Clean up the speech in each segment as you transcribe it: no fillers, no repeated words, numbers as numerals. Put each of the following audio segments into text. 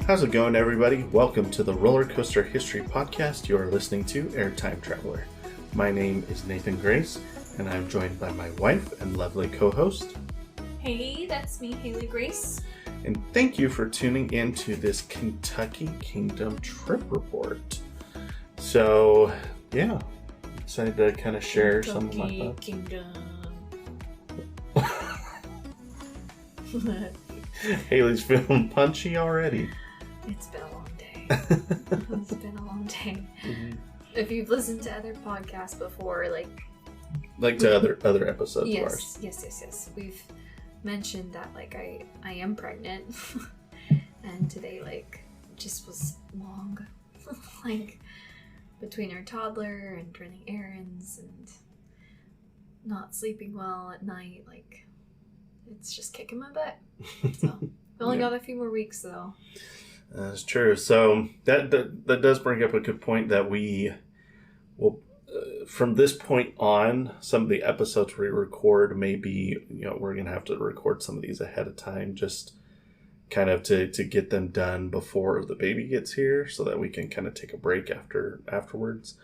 How's it going, everybody? Welcome to the Roller Coaster History Podcast. You are listening to Airtime Traveler. My name is Nathan Grace, and I'm joined by my wife and lovely co-host. Hey, that's me, Haley Grace. And thank you for tuning in to this Kentucky Kingdom trip report. So, yeah, decided to kind of share some of my thoughts. Kingdom. Haley's feeling punchy already. It's been a long day. It's been a long day. Mm-hmm. If you've listened to other podcasts before, like to other episodes of ours. Yes. We've mentioned that I am pregnant, and today just was long, between our toddler and running errands and not sleeping well at night, it's just kicking my butt. So we only got a few more weeks though. That's true. So that does bring up a good point that we will, from this point on, some of the episodes we record, maybe, we're going to have to record some of these ahead of time, just kind of to get them done before the baby gets here so that we can kind of take a break afterwards.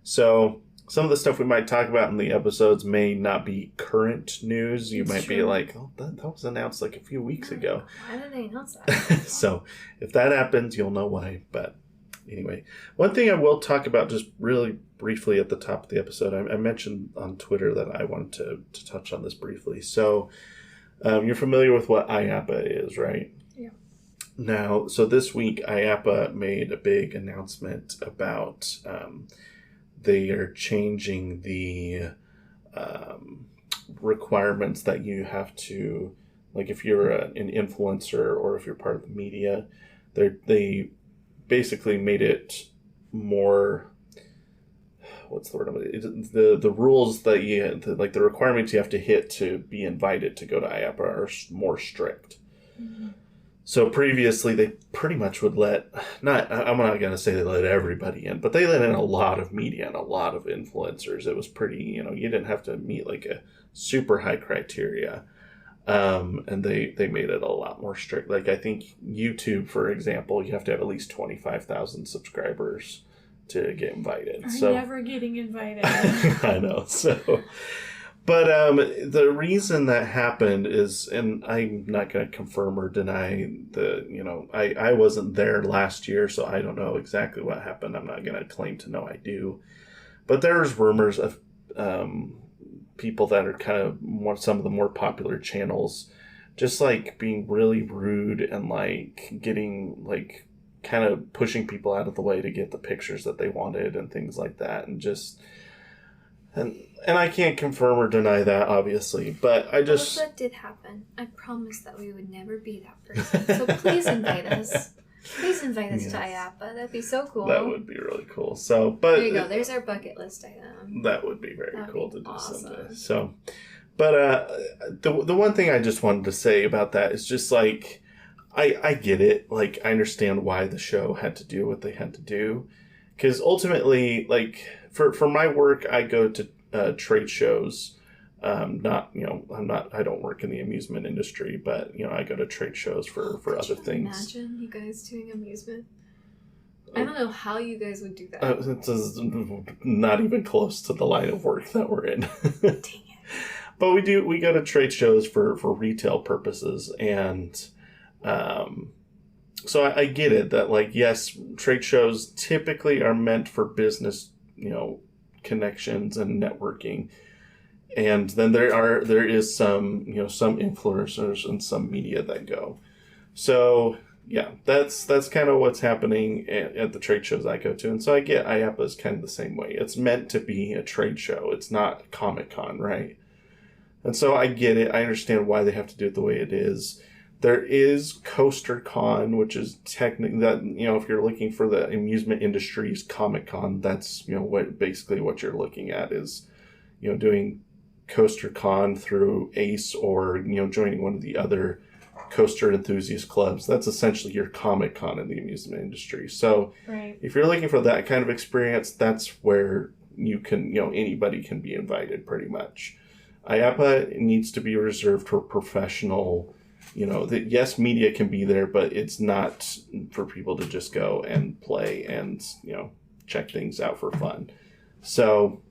So some of the stuff we might talk about in the episodes may not be current news. You might be like, oh, that was announced a few weeks ago. Why did they announce that? So if that happens, you'll know why. But anyway, one thing I will talk about just really briefly at the top of the episode, I mentioned on Twitter that I wanted to touch on this briefly. So you're familiar with what IAAPA is, right? Yeah. Now, so this week, IAAPA made a big announcement about they are changing the requirements that you have to, if you're an influencer or if you're part of the media, they basically made it more, what's the word? The rules that the requirements you have to hit to be invited to go to IAAPA are more strict. Mm-hmm. So previously, they pretty much would I'm not going to say they let everybody in, but they let in a lot of media and a lot of influencers. It was pretty, you didn't have to meet a super high criteria. And they made it a lot more strict. I think YouTube, for example, you have to have at least 25,000 subscribers to get invited. I'm never getting invited. I know. So... But the reason that happened is, and I'm not going to confirm or deny I wasn't there last year, so I don't know exactly what happened. I'm not going to claim to know I do. But there's rumors of people that are kind of some of the more popular channels just being really rude and getting kind of pushing people out of the way to get the pictures that they wanted and things like that, and just... And I can't confirm or deny that, obviously, but I just... If that did happen, I promised that we would never be that person. So please invite us. Please invite us to IAAPA. That'd be so cool. That would be really cool. So, but... There you go. There's our bucket list item. That would be very cool to do someday. So, but the one thing I just wanted to say about that is just I get it. I understand why the show had to do what they had to do. Because ultimately, for my work, I go to trade shows. I don't work in the amusement industry, but I go to trade shows for other things. Imagine you guys doing amusement. I don't know how you guys would do that. It's not even close to the line of work that we're in. Dang it. But we go to trade shows for retail purposes, and so I get it that yes, trade shows typically are meant for business, connections and networking. And then there is some influencers and some media that go. So yeah, that's kind of what's happening at the trade shows I go to. And so I get IAAPA is kind of the same way. It's meant to be a trade show. It's not Comic-Con, right? And so I get it. I understand why they have to do it the way it is. There is Coaster Con, which is technically that, if you're looking for the amusement industry's Comic-Con, that's, what you're looking at is, doing Coaster Con through ACE or, joining one of the other coaster enthusiast clubs. That's essentially your Comic-Con in the amusement industry. So If you're looking for that kind of experience, that's where you can, anybody can be invited pretty much. IAAPA needs to be reserved for professional that yes, media can be there, but it's not for people to just go and play and, check things out for fun. So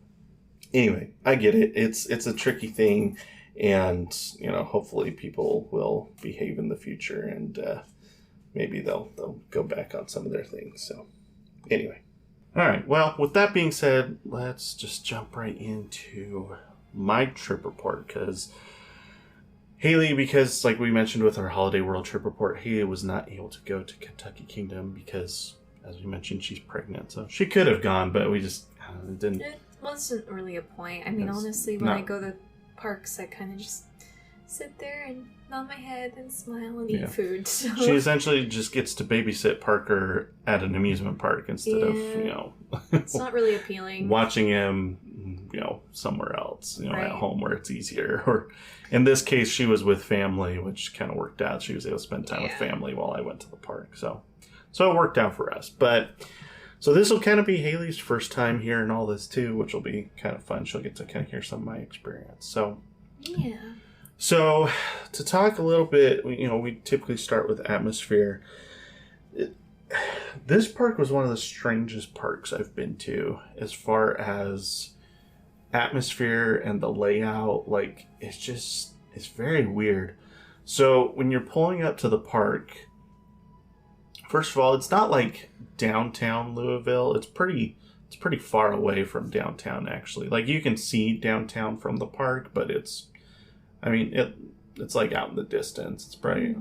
anyway, I get it. It's a tricky thing, and, hopefully people will behave in the future, and maybe they'll go back on some of their things. So anyway. All right. Well, with that being said, let's just jump right into my trip report, because Haley, like we mentioned with our Holiday World trip report, Haley was not able to go to Kentucky Kingdom because, as we mentioned, she's pregnant. So she could have gone, but we just didn't. It wasn't really a point. I mean, honestly, when I go to parks, I kind of just sit there and nod my head and smile and eat food. So. She essentially just gets to babysit Parker at an amusement park instead of, it's not really appealing. Watching him, somewhere else, right. At home where it's easier. Or in this case, she was with family, which kind of worked out. She was able to spend time with family while I went to the park. So it worked out for us. But so this will kind of be Haley's first time hearing all this too, which will be kind of fun. She'll get to kind of hear some of my experience. So yeah. So to talk a little bit, we typically start with atmosphere. This park was one of the strangest parks I've been to as far as atmosphere and the layout. Like, it's very weird. So when you're pulling up to the park, first of all, it's not like downtown Louisville. It's pretty far away from downtown, actually. Like, you can see downtown from the park, but it's like out in the distance. It's probably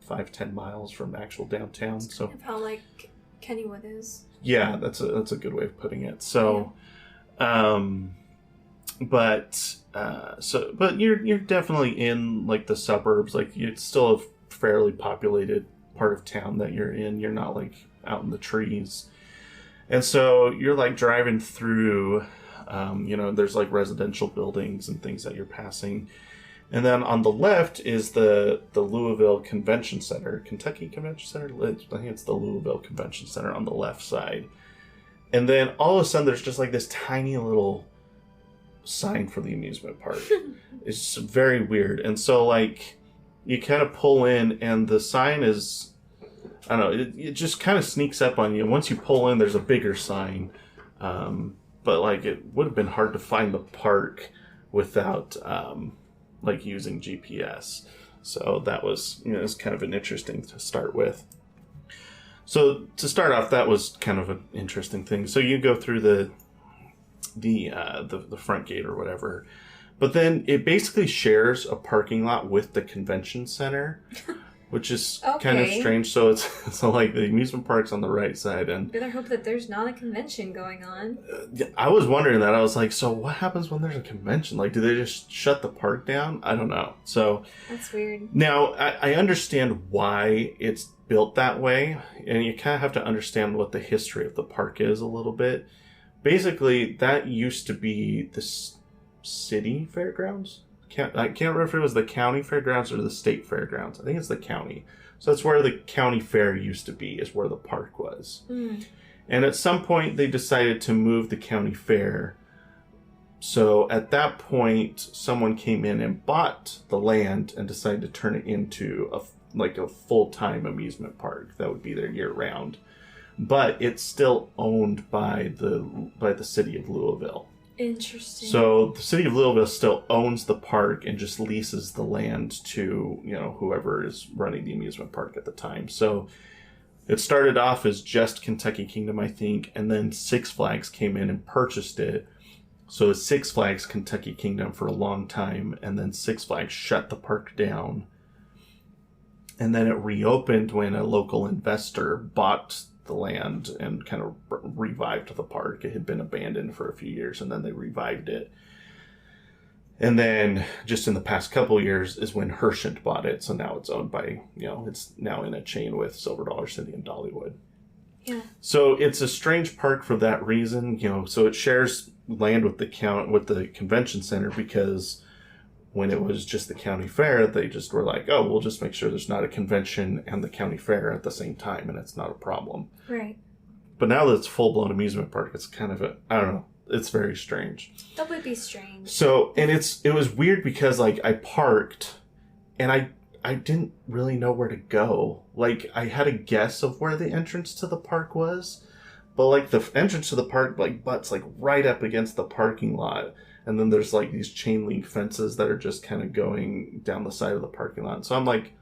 5-10 miles from actual downtown. It's so kind of how like Kennywood is. Yeah, that's a good way of putting it. So, but you're definitely in like the suburbs. Like, it's still a fairly populated part of town that you're in. You're not like out in the trees, and so you're like driving through. There's like residential buildings and things that you're passing. And then on the left is the Louisville Convention Center, Kentucky Convention Center. I think it's the Louisville Convention Center on the left side. And then all of a sudden there's just like this tiny little sign for the amusement park. It's very weird. And so like you kind of pull in and the sign is, I don't know, it just kind of sneaks up on you. Once you pull in, there's a bigger sign. But like it would have been hard to find the park without like using GPS. So that was, it's kind of an interesting to start with. So to start off, that was kind of an interesting thing. So you go through the front gate or whatever, but then it basically shares a parking lot with the convention center, which is kind of strange. So it's like the amusement park's on the right side, and better hope that there's not a convention going on. I was wondering that. I was like, so what happens when there's a convention? Like, do they just shut the park down? I don't know. So that's weird. Now I understand why it's built that way, and you kind of have to understand what the history of the park is a little bit. Basically, that used to be the city fairgrounds. I can't remember if it was the county fairgrounds or the state fairgrounds. I think it's the county. So that's where the county fair used to be, is where the park was. Mm. And at some point, they decided to move the county fair. So at that point, someone came in and bought the land and decided to turn it into a full-time amusement park that would be there year-round. But it's still owned by the city of Louisville. Interesting. So the city of Louisville still owns the park and just leases the land to, whoever is running the amusement park at the time. So it started off as just Kentucky Kingdom, I think, and then Six Flags came in and purchased it. So it was Six Flags Kentucky Kingdom for a long time, and then Six Flags shut the park down. And then it reopened when a local investor bought the land and kind of revived the park. It had been abandoned for a few years, and then they revived it. And then just in the past couple of years is when Hershent bought it. So now it's owned by, it's now in a chain with Silver Dollar City and Dollywood. Yeah. So it's a strange park for that reason, so it shares land with the convention center, because when it was just the county fair, they just were like, oh, we'll just make sure there's not a convention and the county fair at the same time, and it's not a problem. Right. But now that it's full-blown amusement park, it's kind of I don't know, it's very strange. That would be strange. So, and it was weird because, like, I parked, and I I didn't really know where to go. Like, I had a guess of where the entrance to the park was, but like the entrance to the park like butts like right up against the parking lot, and then there's like these chain link fences that are just kind of going down the side of the parking lot. So I'm like,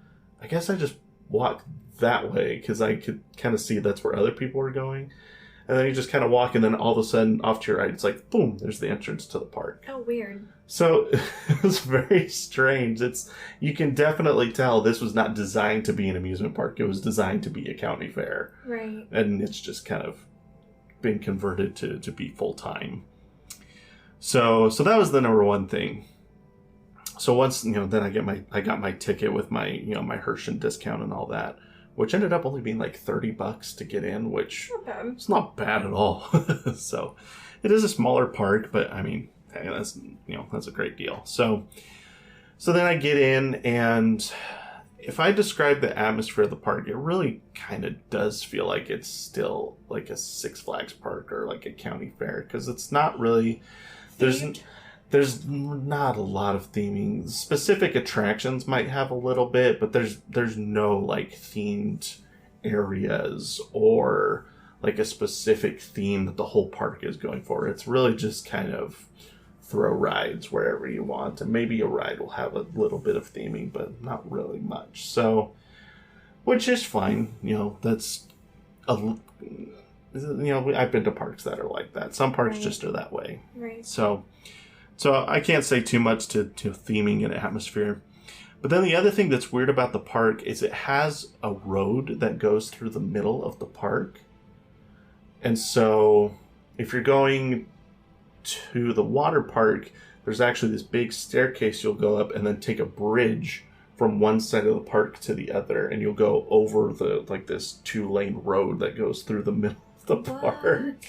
I guess I just walk that way because I could kind of see that's where other people were going. And then you just kind of walk, and then all of a sudden, off to your right, it's like, boom, there's the entrance to the park. Oh, weird. So it was very strange. You can definitely tell this was not designed to be an amusement park. It was designed to be a county fair. Right. And it's just kind of been converted to be full-time. So that was the number one thing. So once, then I got my ticket with my, my Hershey discount and all that, which ended up only being like $30 to get in, which it's not bad at all. So it is a smaller park, but I mean, hey, that's a great deal. So then I get in, and if I describe the atmosphere of the park, it really kind of does feel like it's still like a Six Flags park or like a county fair, because it's not really, there's not a lot of theming. Specific attractions might have a little bit, but there's no like themed areas or like a specific theme that the whole park is going for. It's really just kind of throw rides wherever you want, and maybe a ride will have a little bit of theming, but not really much. So, which is fine. That's I've been to parks that are like that. Some parks just are that way. Right. So I can't say too much to theming and atmosphere. But then the other thing that's weird about the park is it has a road that goes through the middle of the park. And so if you're going to the water park, there's actually this big staircase you'll go up and then take a bridge from one side of the park to the other, and you'll go over this 2-lane road that goes through the middle of the park.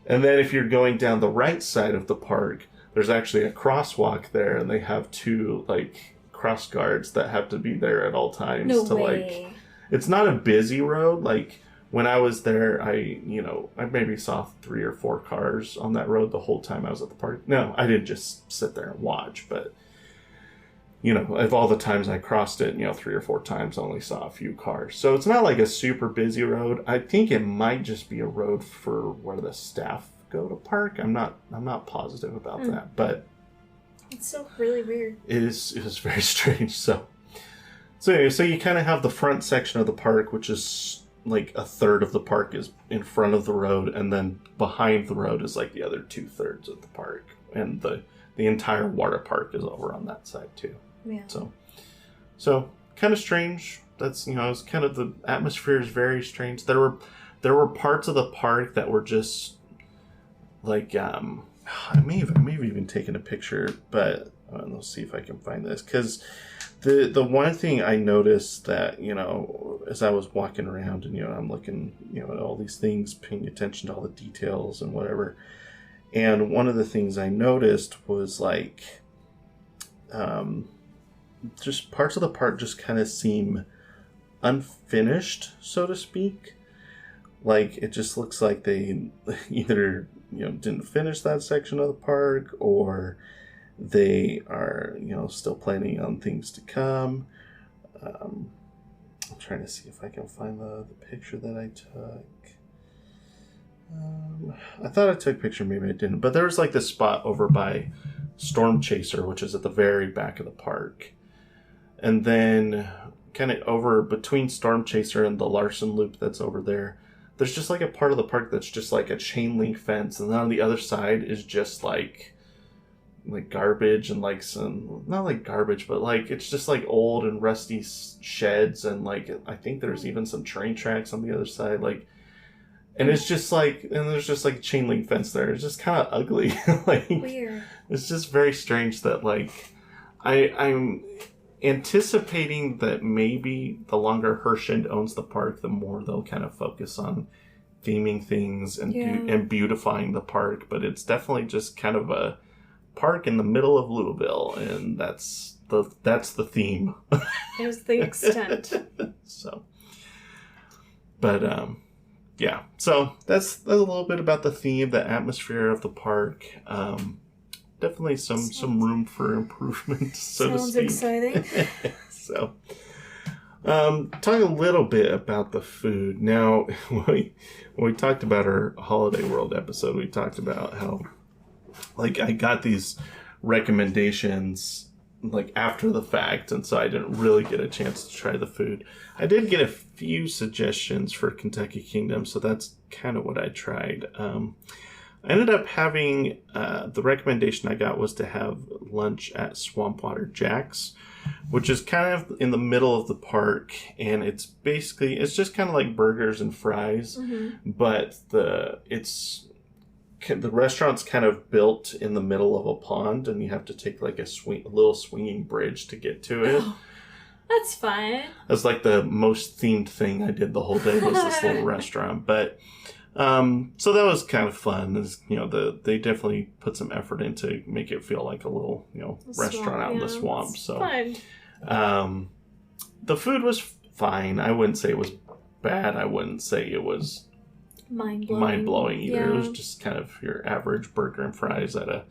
And then if you're going down the right side of the park, there's actually a crosswalk there, and they have 2 cross guards that have to be there at all times. No way. It's not a busy road. Like when I was there, I maybe saw 3 or 4 cars on that road the whole time I was at the park. No, I didn't just sit there and watch, but of all the times I crossed it, 3 or 4 times, I only saw a few cars. So it's not like a super busy road. I think it might just be a road for where the staff go to park. I'm not positive about that, but it's so really weird. It was very strange. So anyway, so you kind of have the front section of the park, which is like a third of the park is in front of the road, and then behind the road is like the other 2/3 of the park, and the entire water park is over on that side too. Yeah. So kind of strange. That's it's kind of, the atmosphere is very strange. There were parts of the park that were just like I may have even taken a picture, but let's see if I can find this, because the one thing I noticed that as I was walking around and I'm looking at all these things, paying attention to all the details and whatever, and one of the things I noticed was like just parts of the park just kind of seem unfinished, so to speak. Like it just looks like they either didn't finish that section of the park, or they are still planning on things to come. I'm trying to see if I can find the picture that I took. I thought I took a picture, maybe I didn't, but there was like this spot over by Storm Chaser, which is at the very back of the park, and then kind of over between Storm Chaser and the Larson Loop that's over there, there's just like a part of the park that's just like a chain link fence, and then on the other side is just like garbage and like some, not like garbage, but like it's just like old and rusty sheds, and like I think there's even some train tracks on the other side, and it's just like, and there's just like a chain link fence there. It's just kind of ugly. Weird. It's just very strange that I'm anticipating that maybe the longer Hershend owns the park, the more they'll kind of focus on theming things and and beautifying the park. But it's definitely just kind of a park in the middle of Louisville, and that's the theme. There's the extent. So, but yeah. So that's a little bit about the theme, the atmosphere of the park. Definitely some room for improvement, so to speak. Sounds exciting. So, talk a little bit about the food. Now, when we talked about our Holiday World episode, we talked about how, like, I got these recommendations, like, after the fact, and so I didn't really get a chance to try the food. I did get a few suggestions for Kentucky Kingdom, so that's kind of what I tried. I ended up having, the recommendation I got was to have lunch at Swampwater Jack's, which is kind of in the middle of the park, and it's just kind of like burgers and fries, but the restaurant's kind of built in the middle of a pond, and you have to take like a little swinging bridge to get to it. Oh, that's fun. That's like the most themed thing I did the whole day was this little restaurant, but so that was kind of fun. They definitely put some effort in to make it feel like a little, restaurant out in the swamp. So, fun. The food was fine. I wouldn't say it was bad. I wouldn't say it was mind-blowing either. Yeah. It was just kind of your average burger and fries at a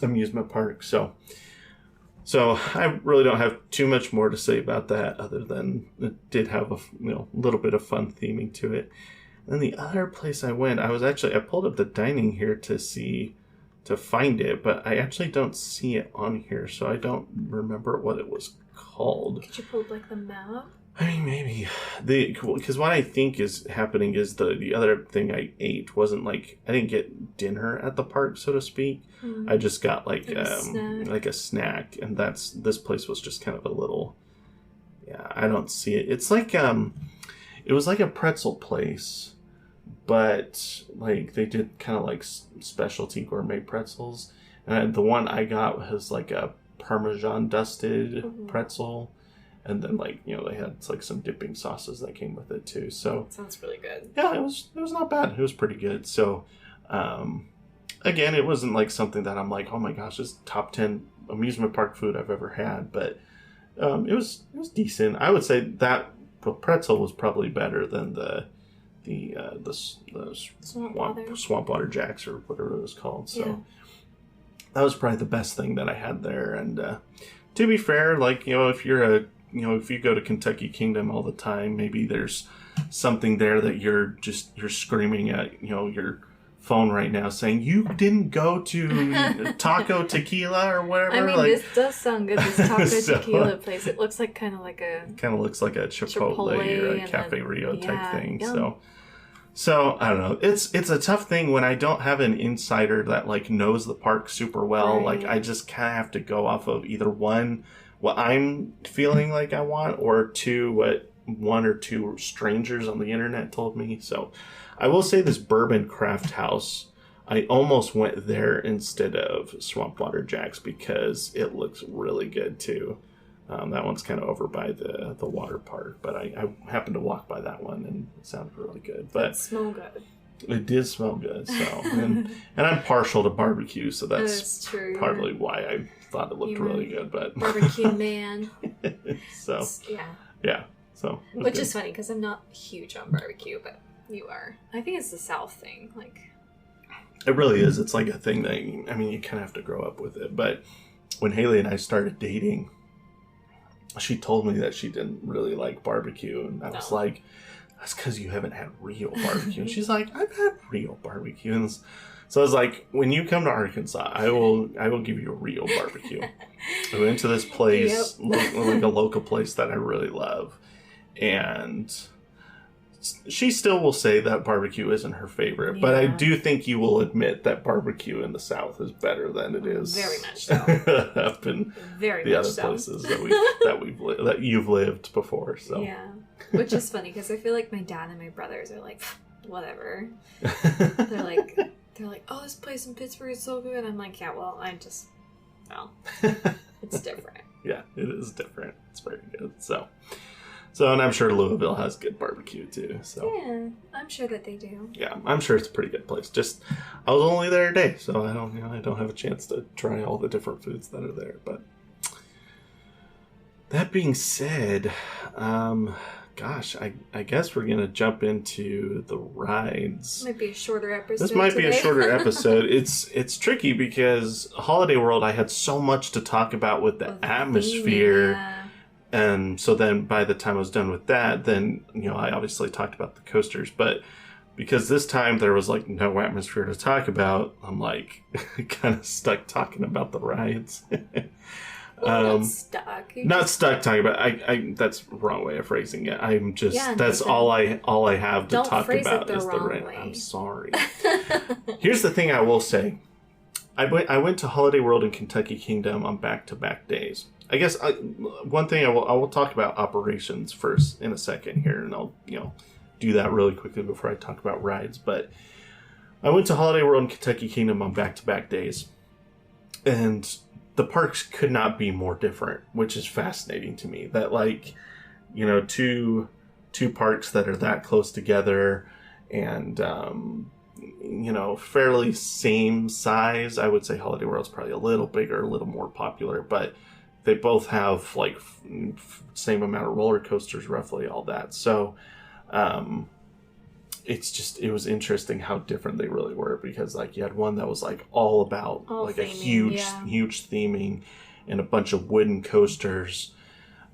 amusement park. So I really don't have too much more to say about that other than it did have a little bit of fun theming to it. And the other place I went, I pulled up the dining here to find it, but I actually don't see it on here, so I don't remember what it was called. Could you pull up like the map? I mean, maybe because what I think is happening is the other thing I ate wasn't like I didn't get dinner at the park, so to speak. I just got like a snack, and this place was just kind of a little. Yeah, I don't see it. It's like it was like a pretzel place, but like they did kind of like specialty gourmet pretzels, and the one I got was like a Parmesan dusted pretzel. And then, like, they had like some dipping sauces that came with it too. So sounds really good. Yeah, it was not bad. It was pretty good. So, again, it wasn't like something that I'm like, oh my gosh, this is top 10 amusement park food I've ever had. But it was decent. I would say that the pretzel was probably better than the Swampwater Jack's or whatever it was called. So that was probably the best thing that I had there. And to be fair, like, if you go to Kentucky Kingdom all the time, maybe there's something there that you're screaming at, your phone right now saying, you didn't go to Taco Tequila or whatever. I mean, this does sound good, this Taco Tequila place. It looks like kind of like a Chipotle or a Cafe Rio type thing. Yum. So I don't know. It's a tough thing when I don't have an insider that like knows the park super well. Right. Like I just kind of have to go off of either one, what I'm feeling like I want, or two, what one or two strangers on the internet told me. So I will say this Bourbon Craft House, I almost went there instead of Swampwater Jack's because it looks really good too. That one's kind of over by the water park, but I happened to walk by that one and it sounded really good. But it smelled good. It did smell good, so and I'm partial to barbecue, so that's true. Partly why I thought it looked really good. But barbecue man. So so which is funny because I'm not huge on barbecue, but you are. I think it's the South thing, like. It really is. It's like a thing that you kind of have to grow up with it. But when Haley and I started dating, she told me that she didn't really like barbecue, and I was like, that's because you haven't had real barbecue. And she's like, I've had real barbecue. And so I was like, when you come to Arkansas, I will give you a real barbecue. I went to this place, like a local place that I really love. And she still will say that barbecue isn't her favorite. But I do think you will admit that barbecue in the South is better than it is. Very much so. Up in the other places that you've lived before. So. Yeah. Which is funny because I feel like my dad and my brothers are like, whatever. They're like, oh, this place in Pittsburgh is so good. I'm like, yeah, well, it's different. Yeah, it is different. It's very good. So, and I'm sure Louisville has good barbecue too. So yeah, I'm sure that they do. Yeah, I'm sure it's a pretty good place. Just, I was only there a day, so I don't have a chance to try all the different foods that are there. But that being said, gosh, I guess we're going to jump into the rides. Might be a shorter episode. This might be a shorter episode. It's tricky because Holiday World, I had so much to talk about with the atmosphere. Yeah. And so then by the time I was done with that, then, I obviously talked about the coasters, but because this time there was like no atmosphere to talk about, I'm like kind of stuck talking about the rides. Not stuck. Not stuck talking about. I that's the wrong way of phrasing it. I'm just that's Nathan, all I have to talk about is the ride. way. I'm sorry. Here's the thing I will say. I went to Holiday World and Kentucky Kingdom on back-to-back days. I guess one thing I will talk about operations first in a second here, and I'll do that really quickly before I talk about rides. But I went to Holiday World and Kentucky Kingdom on back-to-back days, and the parks could not be more different, which is fascinating to me. That two parks that are that close together, and fairly same size. I would say Holiday World's probably a little bigger, a little more popular, but they both have like same amount of roller coasters, roughly, all that. So it was interesting how different they really were, because like you had one that was like all about like theming, huge theming and a bunch of wooden coasters.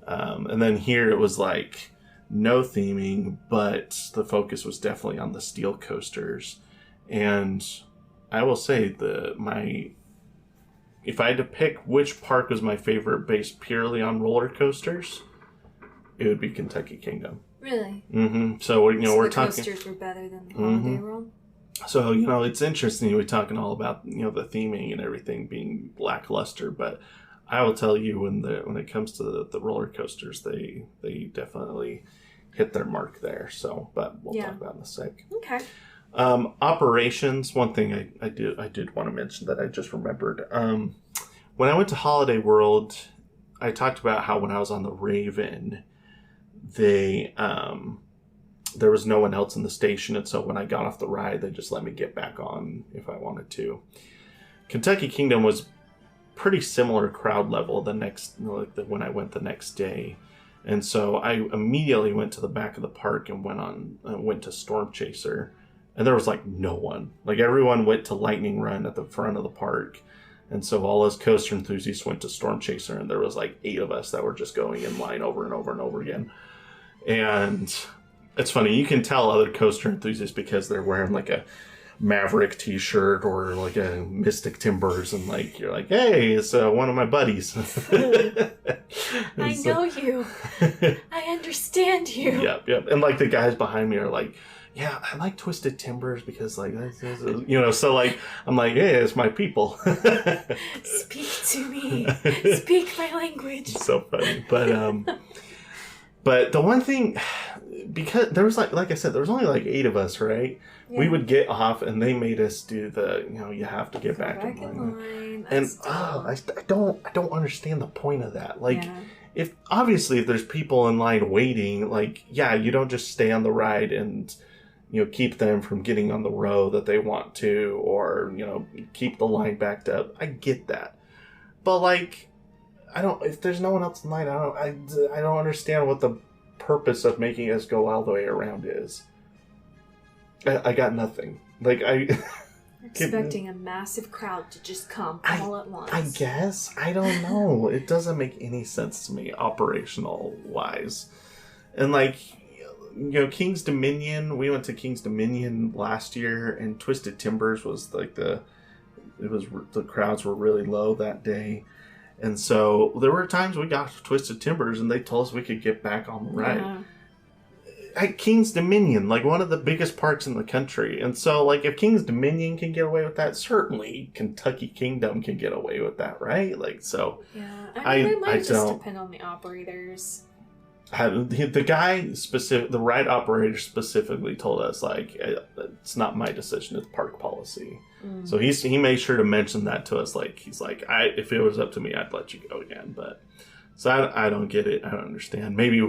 And then here it was like no theming, but the focus was definitely on the steel coasters. And I will say if I had to pick which park was my favorite based purely on roller coasters, it would be Kentucky Kingdom. Really? Mm-hmm. So we're the talking. Coasters were better than the Holiday World. So it's interesting. We're talking all about the theming and everything being lackluster, but I will tell you when it comes to the roller coasters, they definitely hit their mark there. So, but we'll talk about it in a sec. Okay. Operations. One thing I did want to mention that I just remembered. When I went to Holiday World, I talked about how when I was on the Raven, there was no one else in the station, and so when I got off the ride, they just let me get back on if I wanted to. Kentucky Kingdom was pretty similar crowd level when I went the next day, and so I immediately went to the back of the park and went to Storm Chaser, and there was like no one. Like everyone went to Lightning Run at the front of the park. And so all us coaster enthusiasts went to Storm Chaser, and there was like 8 of us that were just going in line over and over and over again. And it's funny, you can tell other coaster enthusiasts because they're wearing like a Maverick t-shirt or like a Mystic Timbers, and like you're like, hey, it's one of my buddies. I know you. I understand you. Yep. And like the guys behind me are like, yeah, I like Twisted Timbers because like, so like, I'm like, hey, it's my people. Speak to me. Speak my language. It's so funny. But the one thing, because there was like I said, there was only like 8 of us, right? Yeah. We would get off and they made us do you have to get back in line. And I don't understand the point of that. Like, if there's people in line waiting, like, yeah, you don't just stay on the ride and keep them from getting on the row that they want to, or, keep the line backed up. I get that. But like, if there's no one else in line, I don't understand what the purpose of making us go all the way around is. I got nothing. Like, expecting a massive crowd to just come all at once. I guess. I don't know. It doesn't make any sense to me, operational wise. And like, King's Dominion, we went to King's Dominion last year, and Twisted Timbers was like the crowds were really low that day. And so there were times we got to Twisted Timbers and they told us we could get back on the ride. Yeah. At King's Dominion, like one of the biggest parks in the country. And so like if King's Dominion can get away with that, certainly Kentucky Kingdom can get away with that, right? Like, so yeah, it might just depend on the operators. The guy the ride operator specifically told us, like, it's not my decision, it's park policy. So he made sure to mention that to us. Like, he's like, if it was up to me, I'd let you go again. But so I don't get it. I don't understand. Maybe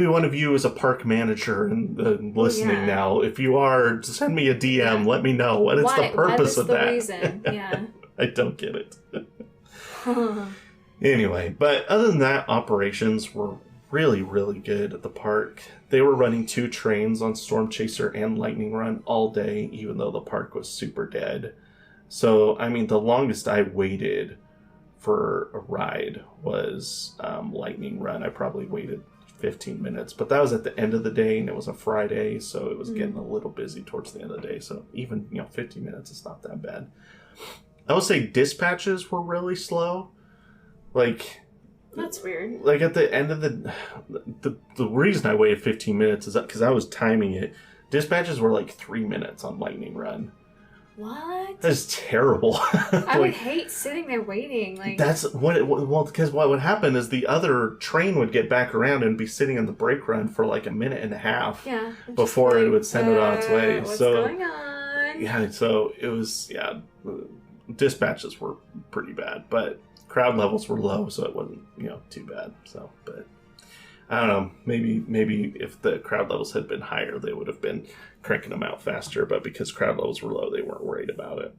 one of you is a park manager and listening now. If you are, send me a DM. Let me know what is the purpose of that. What is the reason? Yeah. I don't get it. Anyway, but other than that, operations were really, really good at the park. They were running 2 trains on Storm Chaser and Lightning Run all day, even though the park was super dead. So, I mean, the longest I waited for a ride was Lightning Run. I probably waited 15 minutes, but that was at the end of the day, and it was a Friday, so it was getting a little busy towards the end of the day. So even 15 minutes is not that bad. I would say dispatches were really slow. Like, That's weird. like at the end of the reason I waited 15 minutes is because I was timing it. Dispatches were like 3 minutes on Lightning Run. What? That's terrible. I would hate sitting there waiting. Like, that's because what would happen is the other train would get back around and be sitting in the brake run for like a minute and a half before it would send it on its way. What's So going on? yeah, so it was dispatches were pretty bad, but crowd levels were low, so it wasn't too bad. So, but I don't know, maybe if the crowd levels had been higher, they would have been cranking them out faster, but because crowd levels were low, they weren't worried about it.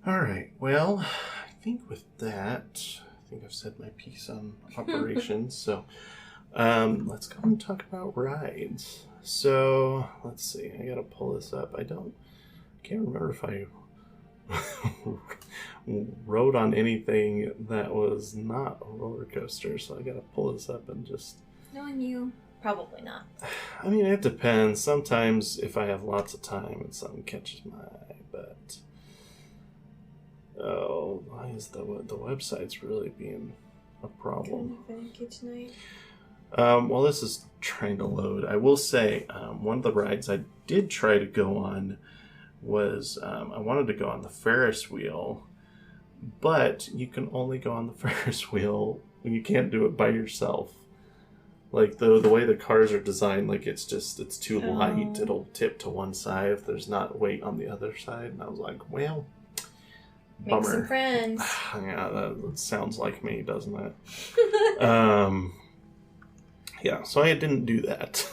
All right, well, I think with that, I think I've said my piece on operations. So let's go and talk about rides. So let's see, I gotta pull this up. I can't remember if I rode on anything that was not a roller coaster, so I gotta pull this up and just... Knowing you, probably not. I mean, it depends. Sometimes if I have lots of time and something catches my eye, but... Oh, why is the website's really being a problem? Well, this is trying to load. I will say, one of the rides I did try to go on was, I wanted to go on the Ferris wheel, but you can only go on the Ferris wheel. You can't do it by yourself. Like, the way the cars are designed, like, it's too light. It'll tip to one side if there's not weight on the other side. And I was like, well, bummer. Make some friends. Yeah, that sounds like me, doesn't it? Yeah, so I didn't do that.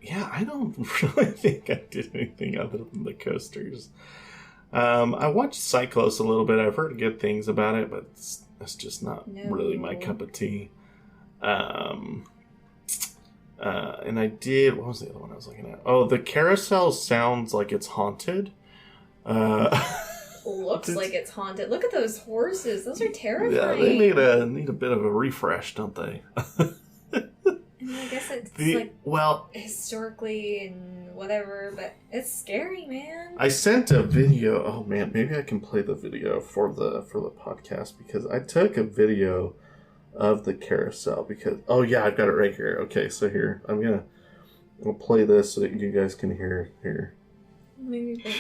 Yeah, I don't really think I did anything other than the coasters. I watched Cyclos a little bit. I've heard good things about it, but it's just not really my cup of tea. And I did... What was the other one I was looking at? Oh, the carousel sounds like it's haunted. Looks like it's haunted. Look at those horses. Those are terrifying. Yeah, they need a bit of a refresh, don't they? And I guess it's historically and whatever, but it's scary, man. I sent a video. Oh man, maybe I can play the video for the podcast, because I took a video of the carousel because I've got it right here. Okay, so here I'll play this so that you guys can hear here. Maybe.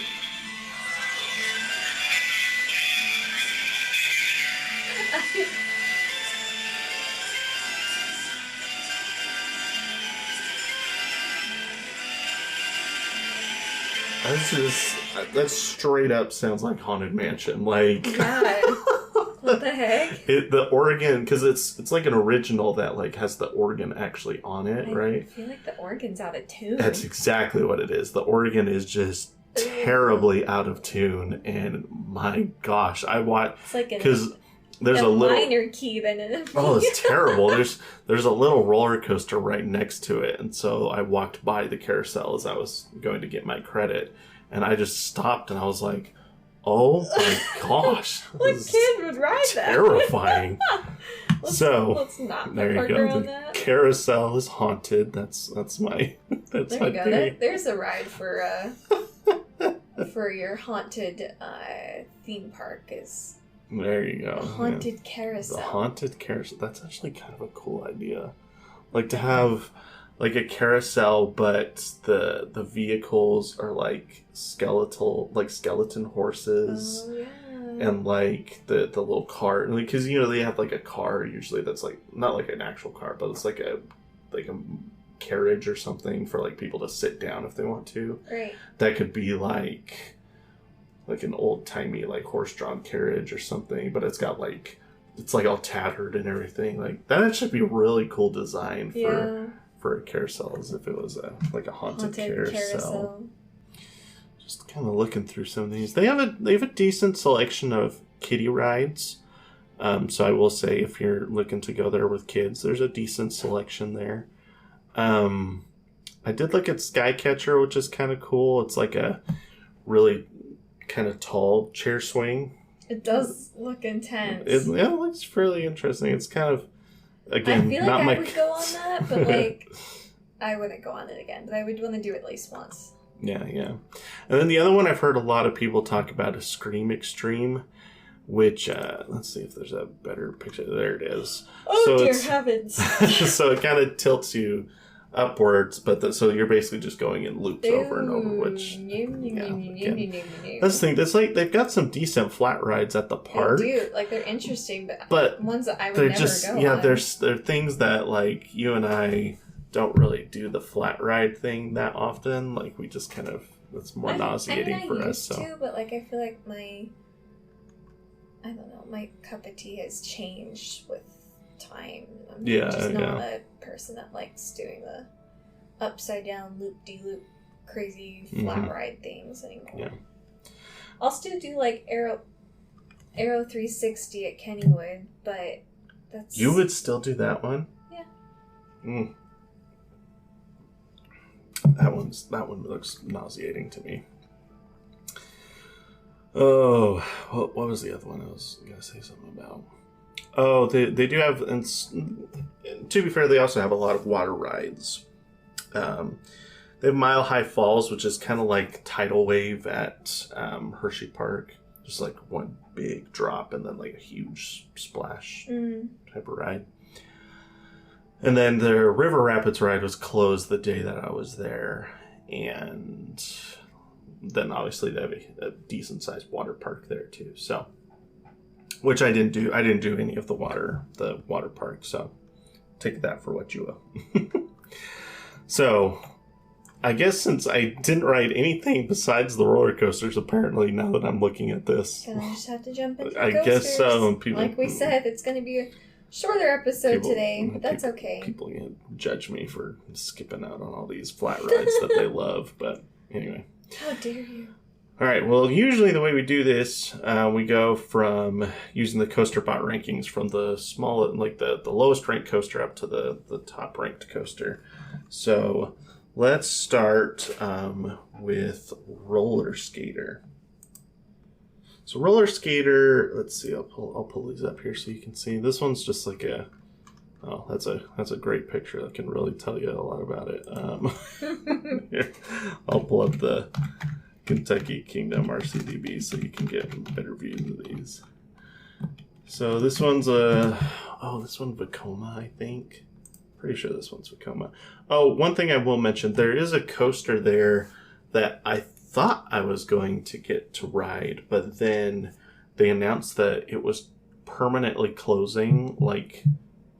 That straight up sounds like Haunted Mansion. Like, God. What the heck? The organ, because it's like an original that like has the organ actually on it, right? I feel like the organ's out of tune. That's exactly what it is. The organ is just terribly out of tune, and my gosh, I watched because there's a little minor key than an it's terrible. There's a little roller coaster right next to it, and so I walked by the carousel as I was going to get my credit, and I just stopped and I was like, oh my gosh, what kid would ride that? Terrifying. Let's not there you go. The carousel is haunted. That's my there you go. There's a ride for your haunted theme park is. There you go. Haunted carousel. The haunted carousel. That's actually kind of a cool idea. Like to have like a carousel, but the vehicles are like skeleton horses. Oh, yeah. And like the little car, because they have like a car usually that's like not like an actual car, but it's like a carriage or something for like people to sit down if they want to. Right. That could be like an old timey like horse-drawn carriage or something, but it's got it's all tattered and everything. Like that should be a really cool design for a carousel, as if it was a haunted carousel. Just kind of looking through some of these. They have a decent selection of kiddie rides. So I will say, if you're looking to go there with kids, there's a decent selection there. I did look at Skycatcher, which is kind of cool. It's like a really kind of tall chair swing It does look intense. It looks fairly interesting. It's kind of, again, I feel not like my... I would go on that, but like, I wouldn't go on it again. But I would want to do it at least once. Yeah. And then the other one I've heard a lot of people talk about is Scream Extreme, which, let's see if there's a better picture. There it is. Oh, so dear heavens. So it kind of tilts you upwards, but so you're basically just going in loops over and over, which that's the thing. That's like they've got some decent flat rides at the park. They do, like they're interesting, but ones that I would never go on. They're things that like you and I don't really do the flat ride thing that often. Like we just kind of, it's more nauseating for us. So, but like I feel like I don't know, my cup of tea has changed with time. I'm just not a person that likes doing the upside down loop-de-loop crazy flat ride things anymore. Yeah. I'll still do like Aero 360 at Kennywood, but that's... You would still do that one? Yeah. That one looks nauseating to me. Oh, what was the other one I was going to say something about? Oh, they do have, and to be fair, they also have a lot of water rides. They have Mile High Falls, which is kind of like Tidal Wave at Hershey Park. Just like one big drop and then like a huge splash type of ride. And then their River Rapids ride was closed the day that I was there. And then obviously they have a decent sized water park there too. So, which I didn't do. I didn't do any of the water park. So take that for what you will. So I guess since I didn't ride anything besides the roller coasters, apparently now that I'm looking at this, gonna just have to jump into the I coasters. guess so. People, like we said, it's going to be a shorter episode today, but that's okay. People are going to judge me for skipping out on all these flat rides that they love, but anyway. How dare you? All right, well, usually the way we do this, we go from using the coaster bot rankings from the small, like the lowest ranked coaster up to the top ranked coaster. So let's start with Roller Skater. So Roller Skater, let's see, I'll pull these up here so you can see. This one's just like that's a great picture that can really tell you a lot about it. Here, I'll pull up the Kentucky Kingdom RCDB so you can get a better view of these. So this one's this one Vekoma, I think. Pretty sure this one's Vekoma. Oh, one thing I will mention, there is a coaster there that I thought I was going to get to ride, but then they announced that it was permanently closing like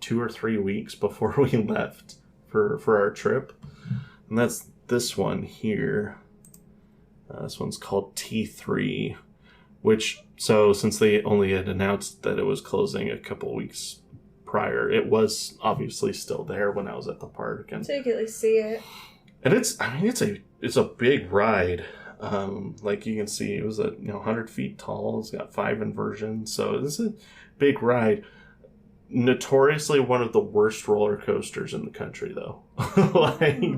2 or 3 weeks before we left for our trip. And that's this one here. This one's called T3, which, so since they only had announced that it was closing a couple weeks prior, it was obviously still there when I was at the park. And so you can at least see it. And it's a big ride. Like you can see, it was 100 feet tall. It's got 5 inversions, so this is a big ride. Notoriously one of the worst roller coasters in the country, though.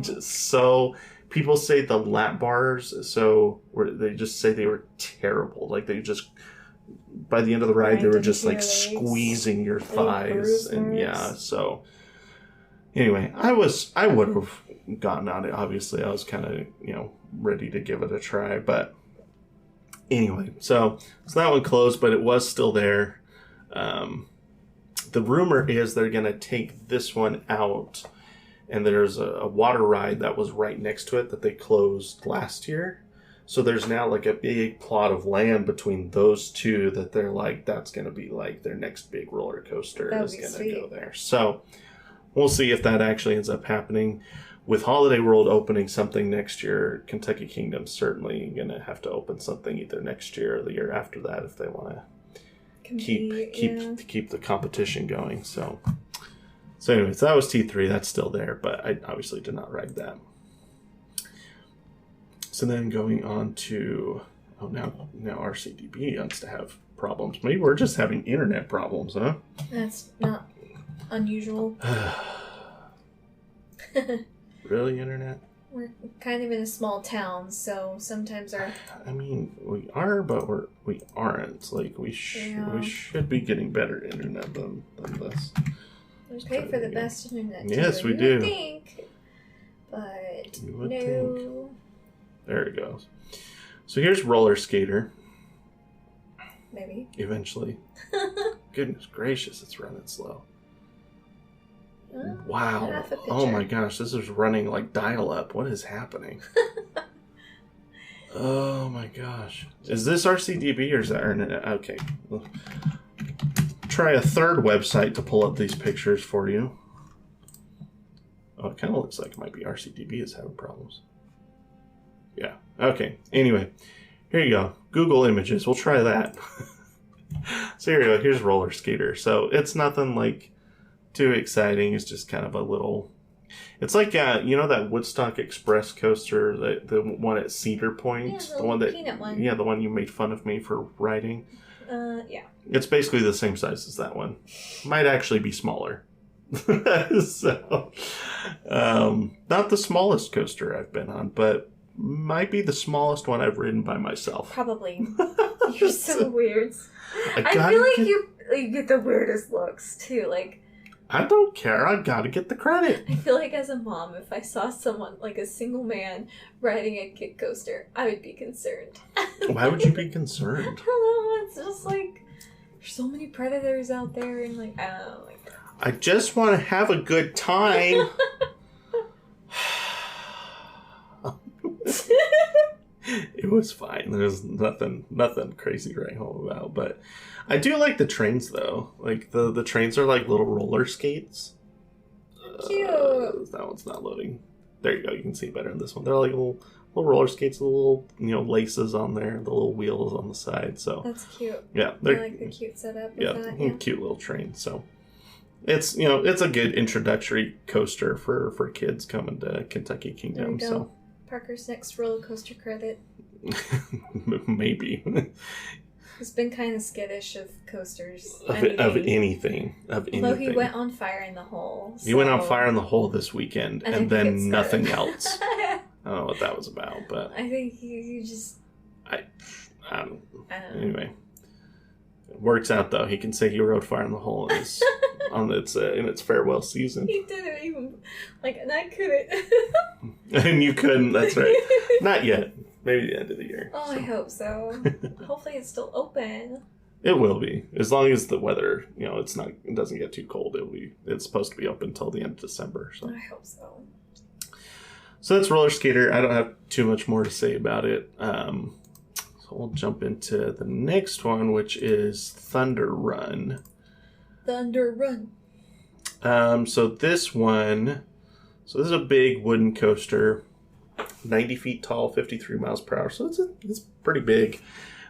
Just so people say the lap bars, they just say they were terrible. Like they just, by the end of the ride, they were just like squeezing your thighs, and yeah. So anyway, I would have gotten on it. Obviously, I was kind of ready to give it a try, but anyway, so that one closed, but it was still there. The rumor is they're going to take this one out, and there's a water ride that was right next to it that they closed last year. So there's now like a big plot of land between those two that they're like, that's going to be like their next big roller coaster is going to go there. So we'll see if that actually ends up happening. With Holiday World opening something next year, Kentucky Kingdom's certainly going to have to open something either next year or the year after that if they want to keep the competition going. So anyways, that was T3. That's still there, but I obviously did not ride that. So then going on to now RCDB wants to have problems. Maybe we're just having internet problems, huh? That's not unusual. Really, internet? We're kind of in a small town, so sometimes our... I mean, we are, but we aren't. Like, we should be getting better internet than this. We pay for the best internet. Yes, we do. You would think, but no. Think. There it goes. So here's Roller Skater. Maybe. Eventually. Goodness gracious, it's running slow. Wow. Oh my gosh, this is running like dial-up. What is happening? Oh my gosh. Is this RCDB or is that internet? Okay. We'll try a third website to pull up these pictures for you. Oh, it kind of looks like it might be RCDB is having problems. Yeah. Okay. Anyway, here you go. Google Images. We'll try that. So here you go. Here's Roller Skater. So it's nothing like too exciting. It's just kind of a little... It's like, you know that Woodstock Express coaster, the one at Cedar Point? Yeah, the one that, peanut one. Yeah, the one you made fun of me for riding. Yeah. It's basically the same size as that one. Might actually be smaller. So, not the smallest coaster I've been on, but might be the smallest one I've ridden by myself. Probably. You're so weird. I gotta feel like you get the weirdest looks, too. Like, I don't care. I gotta get the credit. I feel like as a mom, if I saw someone, like a single man, riding a kid coaster, I would be concerned. Why would you be concerned? I don't know. It's just like, there's so many predators out there, and like, I don't know. Like, I just want to have a good time. It was fine. There's nothing crazy to write home about. But I do like the trains, though. Like, the trains are like little roller skates. Cute. That one's not loading. There you go. You can see better in this one. They're like little roller skates with little, laces on there, the little wheels on the side. So that's cute. Yeah. I like the cute setup of that. Yeah, cute little train. So it's, it's a good introductory coaster for kids coming to Kentucky Kingdom. There you go. So Parker's next roller coaster credit. Maybe. He's been kind of skittish of coasters. Of anything. Although he went on Fire in the Hole. So... He went on Fire in the Hole this weekend, and then nothing good. Else. I don't know what that was about, but... I think he just... I don't know. Anyway. It works out, though. He can say he rode Fire in the Hole in its farewell season. He didn't even... and I couldn't. And you couldn't, that's right. Not yet. Maybe the end of the year. Oh, so. I hope so. Hopefully it's still open. It will be. As long as the weather, it doesn't get too cold. It's supposed to be open until the end of December. So I hope so. So that's Roller Skater. I don't have too much more to say about it. So we'll jump into the next one, which is Thunder Run. Thunder Run. So this is a big wooden coaster, 90 feet tall, 53 miles per hour. So it's pretty big.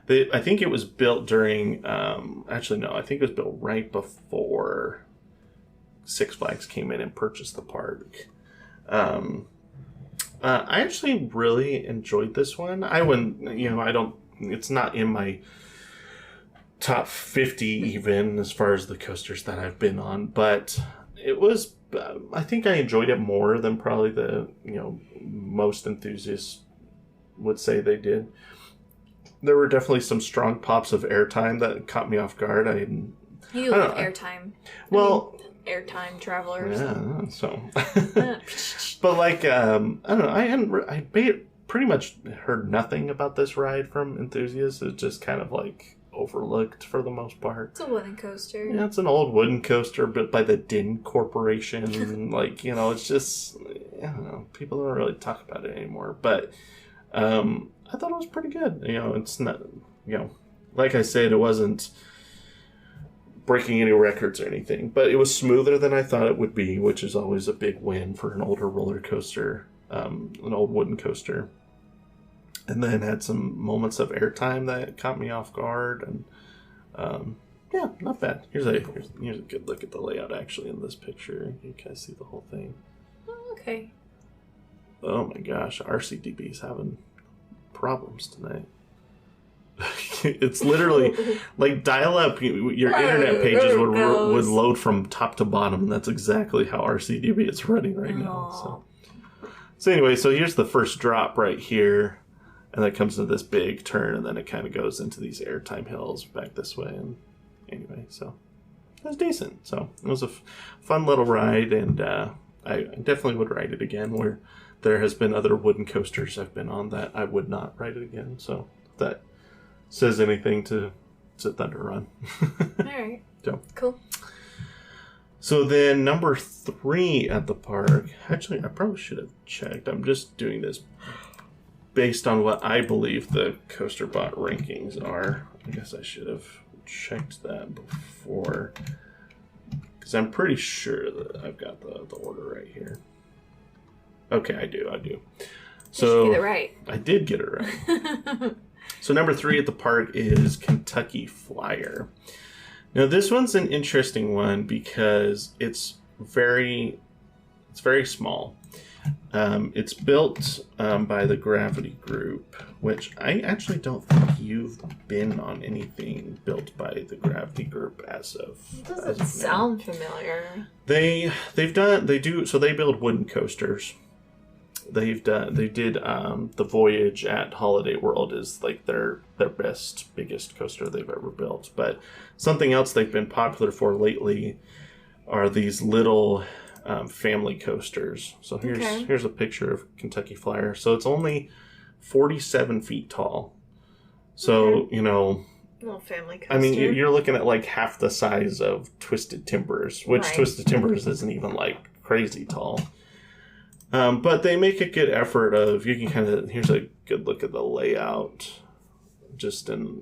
I think it was built during, I think it was built right before Six Flags came in and purchased the park. I actually really enjoyed this one. I wouldn't, it's not in my top 50 even as far as the coasters that I've been on, but it was, I think I enjoyed it more than probably the, most enthusiasts would say they did. There were definitely some strong pops of airtime that caught me off guard. You love airtime. Well... airtime travelers. Yeah, so... But I don't know, I pretty much heard nothing about this ride from enthusiasts. It's just kind of overlooked for the most part. It's a wooden coaster. Yeah, it's an old wooden coaster built by the Din Corporation. It's just, I don't know, people don't really talk about it anymore. But I thought it was pretty good. It's not, like I said, it wasn't breaking any records or anything, but it was smoother than I thought it would be, which is always a big win for an older roller coaster, an old wooden coaster. And then had some moments of airtime that caught me off guard, and yeah, not bad. Here's a good look at the layout actually in this picture. You guys see the whole thing. Oh, okay. Oh my gosh, RCDB's having problems tonight. It's literally like dial up. Your internet pages would load from top to bottom. And that's exactly how RCDB is running right now. So So anyway, so here's the first drop right here. And then it comes to this big turn, and then it kind of goes into these airtime hills back this way. And anyway, so it was decent. So it was a fun little ride, and I definitely would ride it again. Where there has been other wooden coasters I've been on that I would not ride it again. So if that says anything to Thunder Run. All right. So cool. So then number 3 at the park. Actually, I probably should have checked. I'm just doing this based on what I believe the CoasterBot rankings are. I guess I should have checked that before, because I'm pretty sure that I've got the order right here. Okay, I do. So did you get it right? I did get it right. So number 3 at the park is Kentucky Flyer. Now this one's an interesting one because it's very small. It's built by the Gravity Group, which I actually don't think you've been on anything built by the Gravity Group as of. It doesn't sound familiar. They build wooden coasters. They did the Voyage at Holiday World is like their biggest coaster they've ever built. But something else they've been popular for lately are these little family coasters. So here's a picture of Kentucky Flyer. So it's only 47 feet tall. So, little family coaster. I mean, you're looking at like half the size of Twisted Timbers, which right. Twisted Timbers isn't even like crazy tall. But they make a good effort of, you can here's a good look at the layout just in,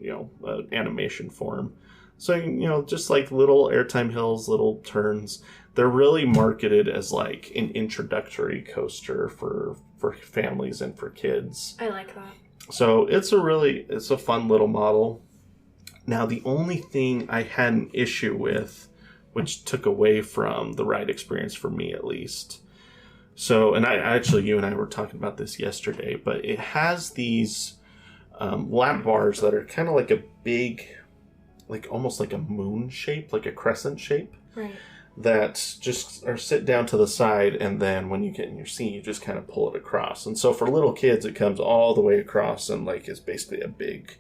animation form. So, just like little airtime hills, little turns. They're really marketed as like an introductory coaster for families and for kids. I like that. So it's a fun little model. Now, the only thing I had an issue with, which took away from the ride experience for me at least. So, and you and I were talking about this yesterday, but it has these lap bars that are kind of like a big, like almost like a moon shape, like a crescent shape. Right. That just are sit down to the side, and then when you get in your seat, you just kind of pull it across. And so for little kids, it comes all the way across and like is basically a big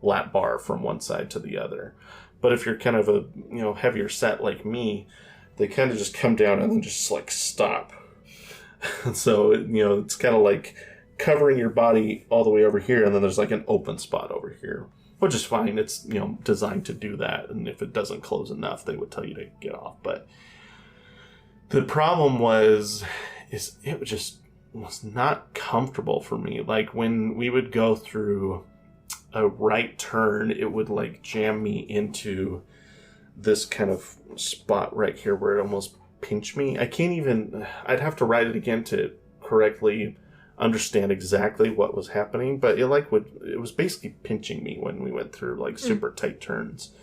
lap bar from one side to the other. But if you're kind of a heavier set like me, they kind of just come down and then just like stop. And so it's kind of like covering your body all the way over here, and then there's like an open spot over here, which is fine. It's designed to do that, and if it doesn't close enough, they would tell you to get off. But the problem was it just was not comfortable for me. Like when we would go through a right turn, it would like jam me into this kind of spot right here where it almost pinched me. I'd have to ride it again to correctly understand exactly what was happening, but it was basically pinching me when we went through like super tight turns.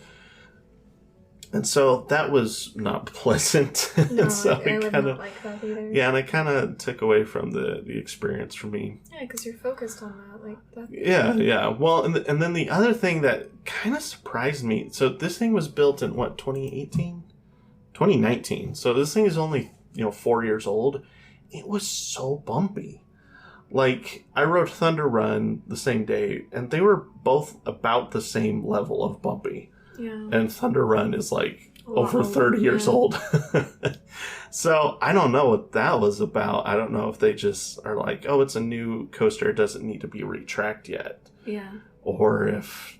And so that was not pleasant. No, so I would not like that either. Yeah, and it kind of took away from the experience for me. Yeah, because you're focused on that. Like that. Yeah. Well, and then the other thing that kind of surprised me, so this thing was built in, 2018? 2019. So this thing is only, 4 years old. It was so bumpy. Like, I rode Thunder Run the same day, and they were both about the same level of bumpy. Yeah. And Thunder Run is like over 30 years old. So I don't know what that was about. I don't know if they just are like, oh, it's a new coaster, it doesn't need to be retracked yet. Yeah. Or if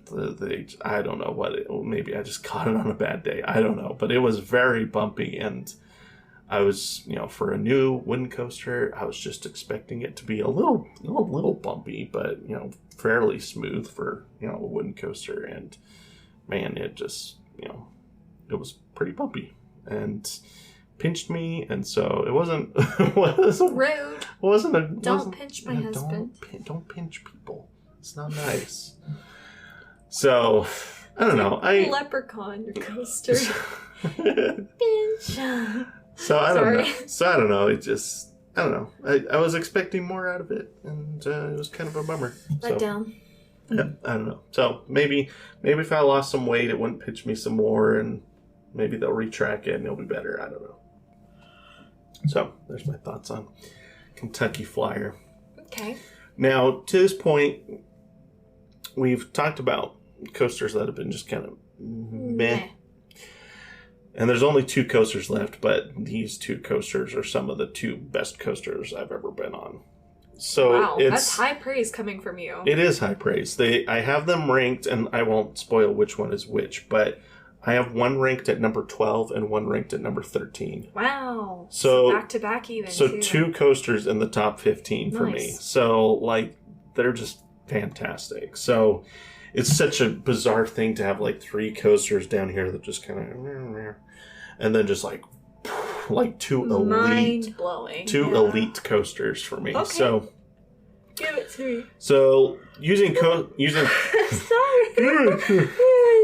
I don't know maybe I just caught it on a bad day. I don't know. But it was very bumpy, and I was, for a new wooden coaster, I was just expecting it to be a little bumpy, but, fairly smooth for, a wooden coaster. And man, it just, it was pretty bumpy and pinched me. And so it wasn't, rude. Don't pinch my husband. Don't pinch people. It's not nice. So, I don't know. Leprechaun your coaster. Pinch. So I don't know. It just, I don't know. I was expecting more out of it, and it was kind of a bummer. Let down. Yeah, I don't know. So maybe if I lost some weight, it wouldn't pinch me some more, and maybe they'll retrack it and it'll be better. I don't know. So there's my thoughts on Kentucky Flyer. Okay. Now, to this point, we've talked about coasters that have been just kind of meh. And there's only 2 coasters left, but these 2 coasters are some of the 2 best coasters I've ever been on. So wow, that's high praise coming from you. It is high praise. I have them ranked, and I won't spoil which one is which, but I have one ranked at number 12 and one ranked at number 13. Wow. So back to back even. So 2 coasters in the top 15 for me. So like they're just fantastic. So it's such a bizarre thing to have like 3 coasters down here that just kind of, and then just like 2 elite, mind-blowing. 2 elite coasters for me. Okay. So give it to me. So using Sorry.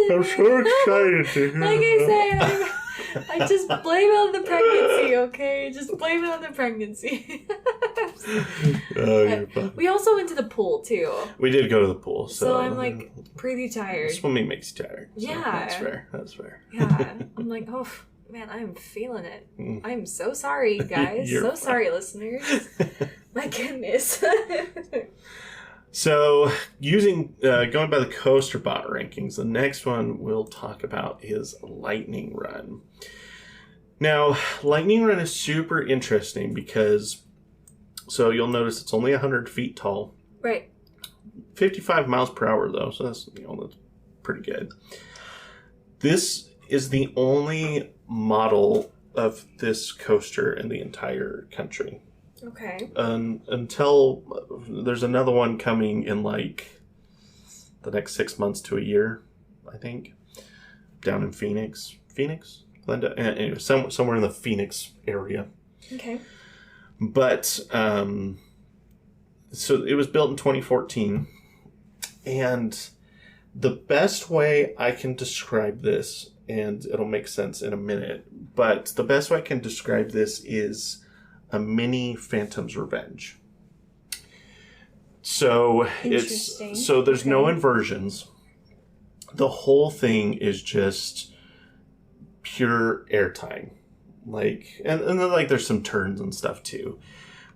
I'm so excited to hear. Like I said, I just blame it on the pregnancy, okay? Just blame it on the pregnancy. You're fine. We also went to the pool too. We did go to the pool, so I'm like pretty tired. Swimming makes you tired. So yeah, that's fair. That's fair. Yeah, I'm like, oh man, I'm feeling it. I'm so sorry, guys. So sorry, listeners. My goodness. So, going by the Coaster Bot rankings, the next one we'll talk about is Lightning Run. Now, Lightning Run is super interesting because, so you'll notice it's only 100 feet tall. Right. 55 miles per hour, though, so that's pretty good. This is the only model of this coaster in the entire country. Okay. Until there's another one coming in like the next 6 months to a year, I think, down in Phoenix, Glendale, anyway, somewhere in the Phoenix area. Okay. But so it was built in 2014, and the best way I can describe this, and it'll make sense in a minute, but the best way I can describe this is a mini Phantom's Revenge. So there's no inversions. The whole thing is just pure airtime. Like, and then like there's some turns and stuff too.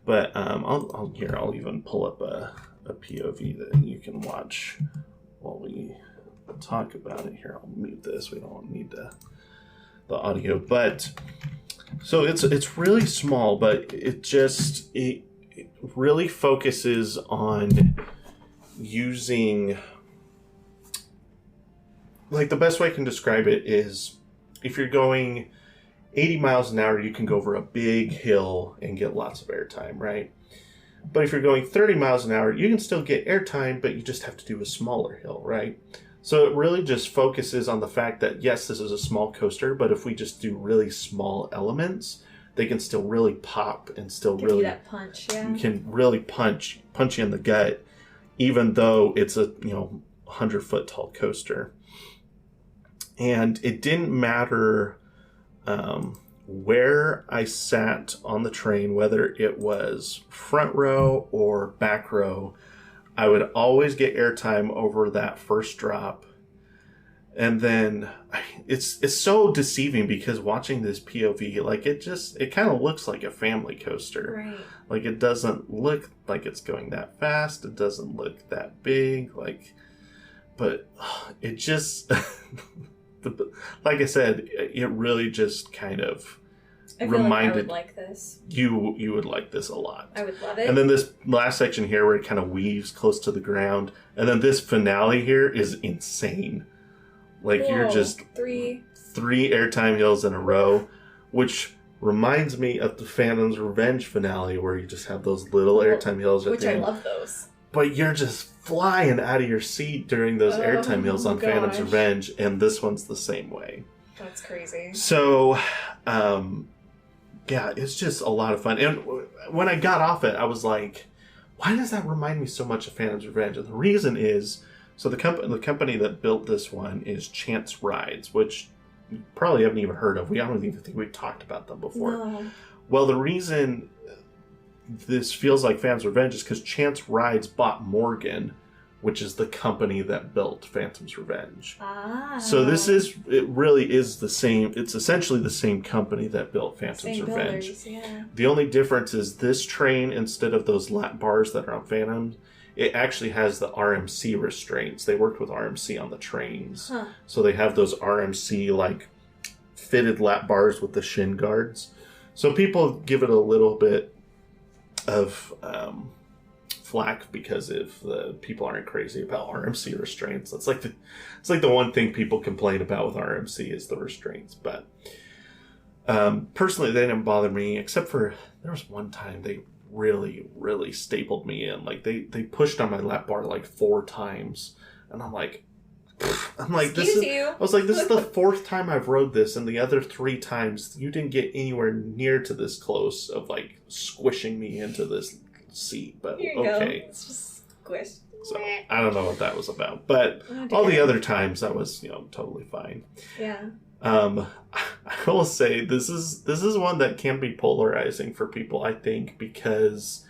But I'll even pull up a POV that you can watch while we talk about it. Here, I'll mute this. We don't need the audio, but so it's really small, but it really focuses on using, like, the best way I can describe it is if you're going 80 miles an hour, you can go over a big hill and get lots of airtime, right? But if you're going 30 miles an hour, you can still get airtime, but you just have to do a smaller hill, right? So it really just focuses on the fact that, yes, this is a small coaster, but if we just do really small elements, they can still really pop and still really... that punch, yeah. You can really punch you in the gut, even though it's a 100-foot tall coaster. And it didn't matter where I sat on the train, whether it was front row or back row, I would always get airtime over that first drop. And then it's so deceiving because watching this POV, like it kind of looks like a family coaster. Right. Like it doesn't look like it's going that fast. It doesn't look that big. But it just, like I said, it really just kind of reminded I would like this. You would like this a lot. I would love it. And then this last section here where it kind of weaves close to the ground. And then this finale here is insane. Like, you're just three airtime hills in a row, which reminds me of the Phantom's Revenge finale where you just have those little airtime hills at the end. Which I love those. But you're just flying out of your seat during those airtime hills on Phantom's Revenge, and this one's the same way. That's crazy. So, yeah, it's just a lot of fun. And when I got off it, I was like, why does that remind me so much of Phantom's Revenge? And the reason is, so the company that built this one is Chance Rides, which you probably haven't even heard of. I don't even think we've talked about them before. No. Well, the reason this feels like Phantom's Revenge is because Chance Rides bought Morgan, which is the company that built Phantom's Revenge. Ah. So it really is the same. It's essentially the same company that built Phantom's Revenge. Builders, yeah. The only difference is this train, instead of those lap bars that are on Phantom, it actually has the RMC restraints. They worked with RMC on the trains. Huh. So they have those RMC, like, fitted lap bars with the shin guards. So people give it a little bit of flack because if the people aren't crazy about RMC restraints. It's like the one thing people complain about with RMC is the restraints. But personally, they didn't bother me, except for there was one time they really, really stapled me in. Like they pushed on my lap bar like 4 times, and I'm like, this is the 4th time I've rode this, and the other 3 times you didn't get anywhere near to this close of like squishing me into this seat. But Here you okay, go. It's just squished. So I don't know what that was about, but all the other times that was totally fine. Yeah. I will say this is one that can be polarizing for people, I think, because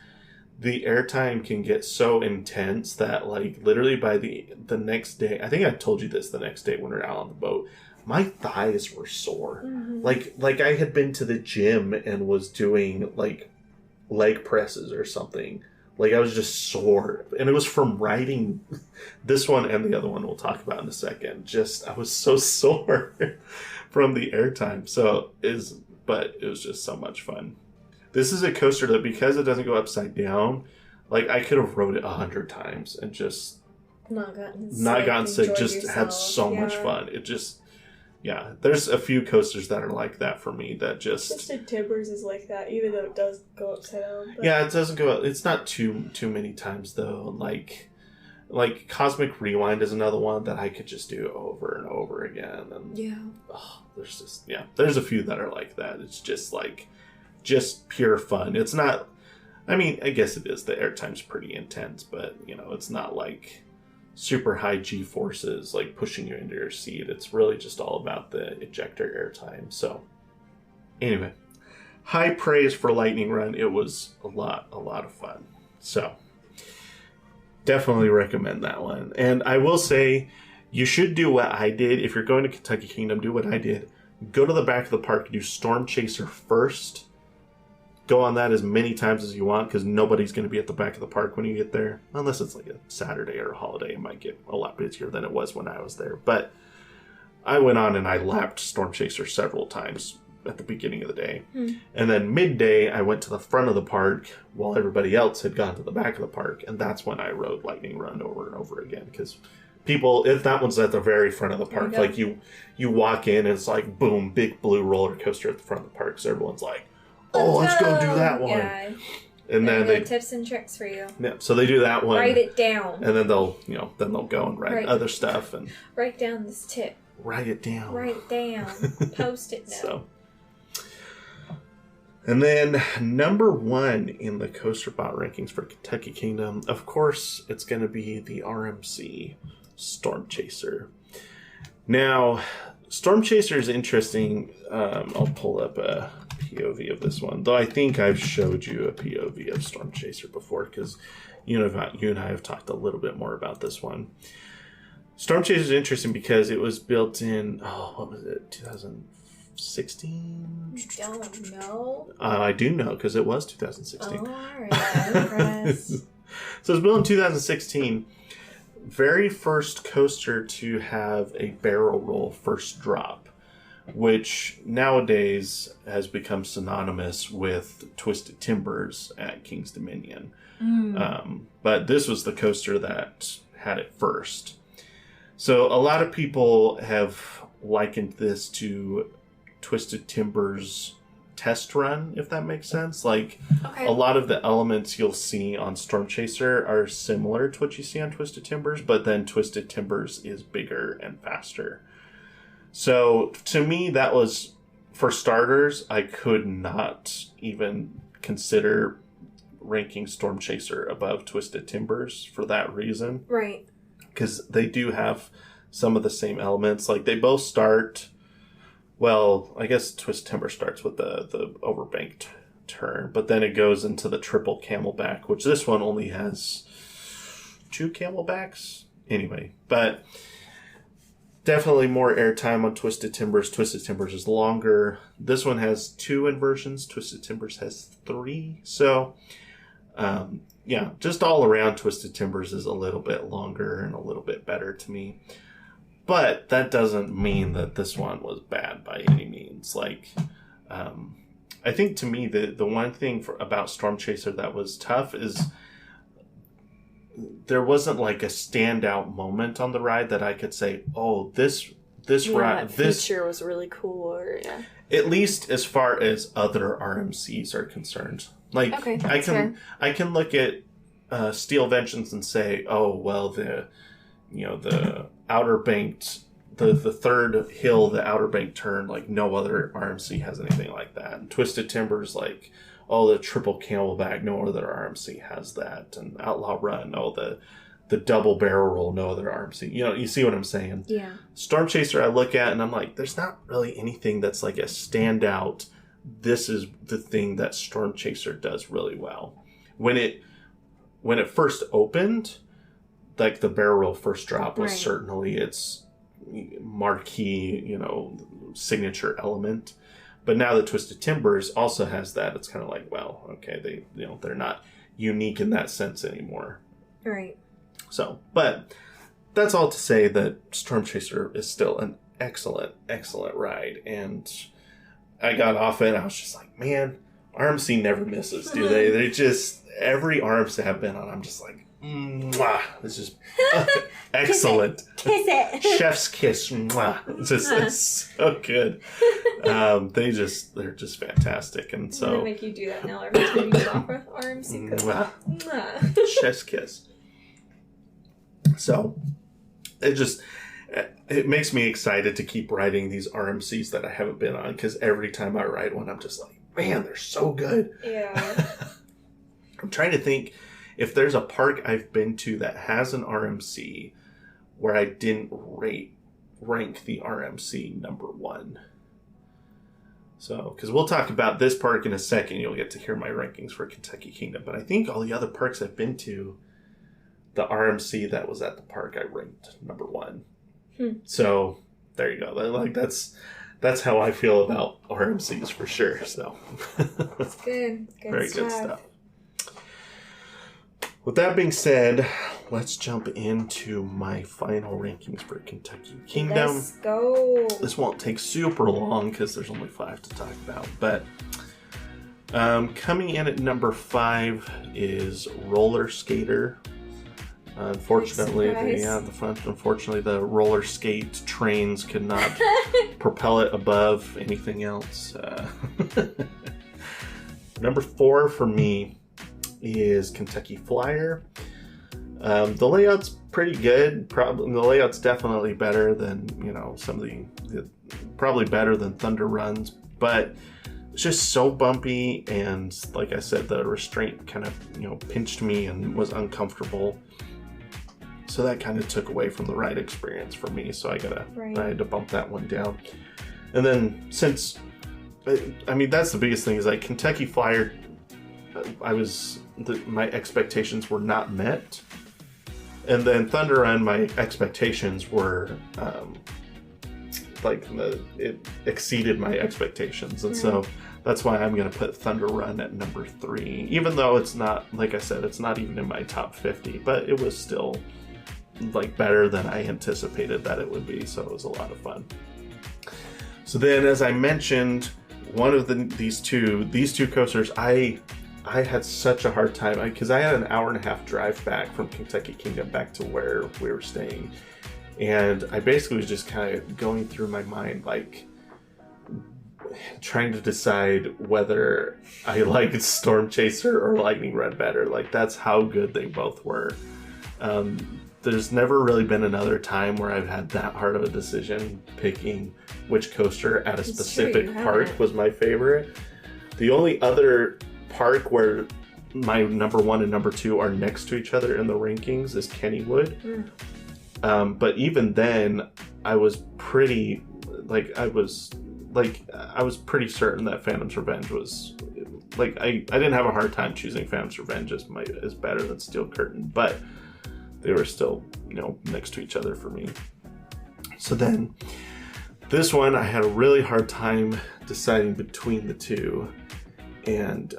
the airtime can get so intense that, like, literally by the next day, I think I told you this the next day when we were out on the boat, my thighs were sore. Mm-hmm. Like I had been to the gym and was doing like leg presses or something. Like I was just sore, and it was from riding this one and the other one we'll talk about in a second. Just I was so sore from the airtime. But it was just so much fun. This is a coaster that, because it doesn't go upside down, like I could have rode it 100 times and just not gotten sick. Just had so much fun. It just. Yeah, there's a few coasters that are like that for me that just... Twisted Timbers is like that, even though it does go upside down. But... Yeah, it doesn't go... It's not too many times, though. Like Cosmic Rewind is another one that I could just do over and over again. And there's a few that are like that. It's just pure fun. It's not... I mean, I guess it is. The airtime's pretty intense, but, it's not like... super high G-forces like pushing you into your seat. It's really just all about the ejector airtime. So anyway, high praise for Lightning Run. It was a lot of fun. So definitely recommend that one. And I will say you should do what I did. If you're going to Kentucky Kingdom, do what I did. Go to the back of the park, do Storm Chaser first. Go on that as many times as you want, because nobody's going to be at the back of the park when you get there. Unless it's like a Saturday or a holiday. It might get a lot busier than it was when I was there. But I went on and I lapped Storm Chaser several times at the beginning of the day. And then midday, I went to the front of the park while everybody else had gone to the back of the park. And that's when I rode Lightning Run over and over again. Because people, if that one's at the very front of the park, like you walk in and it's like, boom, big blue roller coaster at the front of the park. So everyone's like, oh, let's go do that one. Yeah. And then they tips and tricks for you. Yeah, so they do that one. Write it down. And then they'll go and write other stuff and write down this tip. Write it down. Post it note. And then number 1 in the Coaster Bot rankings for Kentucky Kingdom, of course, it's going to be the RMC Storm Chaser. Now, Storm Chaser is interesting. I'll pull up a POV of this one, though I think I've showed you a POV of Storm Chaser before, because you and I have talked a little bit more about this one. Storm Chaser is interesting because it was built in, what was it, 2016? Don't know. I do know, because it was 2016. Oh, alright. So it was built in 2016. Very first coaster to have a barrel roll first drop, which nowadays has become synonymous with Twisted Timbers at King's Dominion. But this was the coaster that had it first. So a lot of people have likened this to Twisted Timbers test run, if that makes sense. Like, a lot of the elements you'll see on Storm Chaser are similar to what you see on Twisted Timbers, but then Twisted Timbers is bigger and faster. So to me, that was, for starters, I could not even consider ranking Storm Chaser above Twisted Timbers for that reason. Right. Because they do have some of the same elements. Like, they both start, well, I guess Twisted Timber starts with the overbanked turn, but then it goes into the triple camelback, which this one only has 2 2 Camelbacks. Anyway, but definitely more airtime on Twisted Timbers. Twisted Timbers is longer. This one has 2 inversions. Twisted Timbers has 3. So, yeah, just all around, Twisted Timbers is a little bit longer and a little bit better to me. But that doesn't mean that this one was bad by any means. Like, I think to me, the one thing about Storm Chaser that was tough is there wasn't like a standout moment on the ride that I could say, oh, this ride, this feature was really cool, or at least as far as other RMCs are concerned. Like, okay, I can look at Steel Vengeance and say, oh, well, the Outer Banked, the third hill, the Outer Bank turn, like no other RMC has anything like that. And Twisted Timbers, like, oh, the triple Camelback, no other RMC has that. And Outlaw Run, oh, the double barrel roll, no other RMC. You know, you see what I'm saying? Yeah. Storm Chaser I look at and I'm like, there's not really anything that's like a standout. This is the thing that Storm Chaser does really well. When it first opened, like the barrel roll first drop was certainly its marquee, signature element. But now the Twisted Timbers also has that. It's kind of like, well, okay, they're not unique in that sense anymore. Right. So, but that's all to say that Storm Chaser is still an excellent, excellent ride. And I got off it, I was just like, man, RMC never misses, do they? They just, every RMC I've been on, I'm just like, mwah. It's just excellent. Kiss it. Chef's kiss. Mwah. It's so good. They're just fantastic. And so. I'm going to make you do that now every time you get off of RMC. Mwah. Chef's kiss. So, it makes me excited to keep riding these RMCs that I haven't been on, because every time I ride one, I'm just like, man, they're so good. Yeah. I'm trying to think if there's a park I've been to that has an RMC where I didn't rank the RMC number 1. So, because we'll talk about this park in a second, you'll get to hear my rankings for Kentucky Kingdom. But I think all the other parks I've been to, the RMC that was at the park, I ranked number 1. So there you go. Like that's how I feel about RMCs for sure. So that's good. Very good stuff. With that being said, let's jump into my final rankings for Kentucky Kingdom. Let's go. This won't take super long because there's only 5 to talk about. But coming in at number 5 is Roller Skater. Unfortunately, the roller skate trains could not propel it above anything else. Number 4 for me is Kentucky Flyer. The layout's pretty good. Probably the layout's definitely better than some of the probably better than Thunder Runs, but it's just so bumpy, and like I said, the restraint kind of pinched me and was uncomfortable. So that kind of took away from the ride experience for me. So I had to bump that one down. And then that's the biggest thing is like Kentucky Flyer, my expectations were not met. And then Thunder Run, my expectations were, it exceeded my expectations. And so that's why I'm going to put Thunder Run at number 3. Even though it's not, like I said, it's not even in my top 50, but it was still better than I anticipated that it would be, so it was a lot of fun. So then, as I mentioned, one of these two coasters, I had such a hard time because I had an hour and a half drive back from Kentucky Kingdom back to where we were staying, and I basically was just kind of going through my mind, trying to decide whether I liked Storm Chaser or Lightning Run better. That's how good they both were. There's never really been another time where I've had that hard of a decision picking which coaster at a specific park was my favorite. The only other park where my number 1 and number 2 are next to each other in the rankings is Kennywood. But even then, I was pretty pretty certain that Phantom's Revenge was I didn't have a hard time choosing Phantom's Revenge as better than Steel Curtain, but they were still, next to each other for me. So then this one, I had a really hard time deciding between the two. And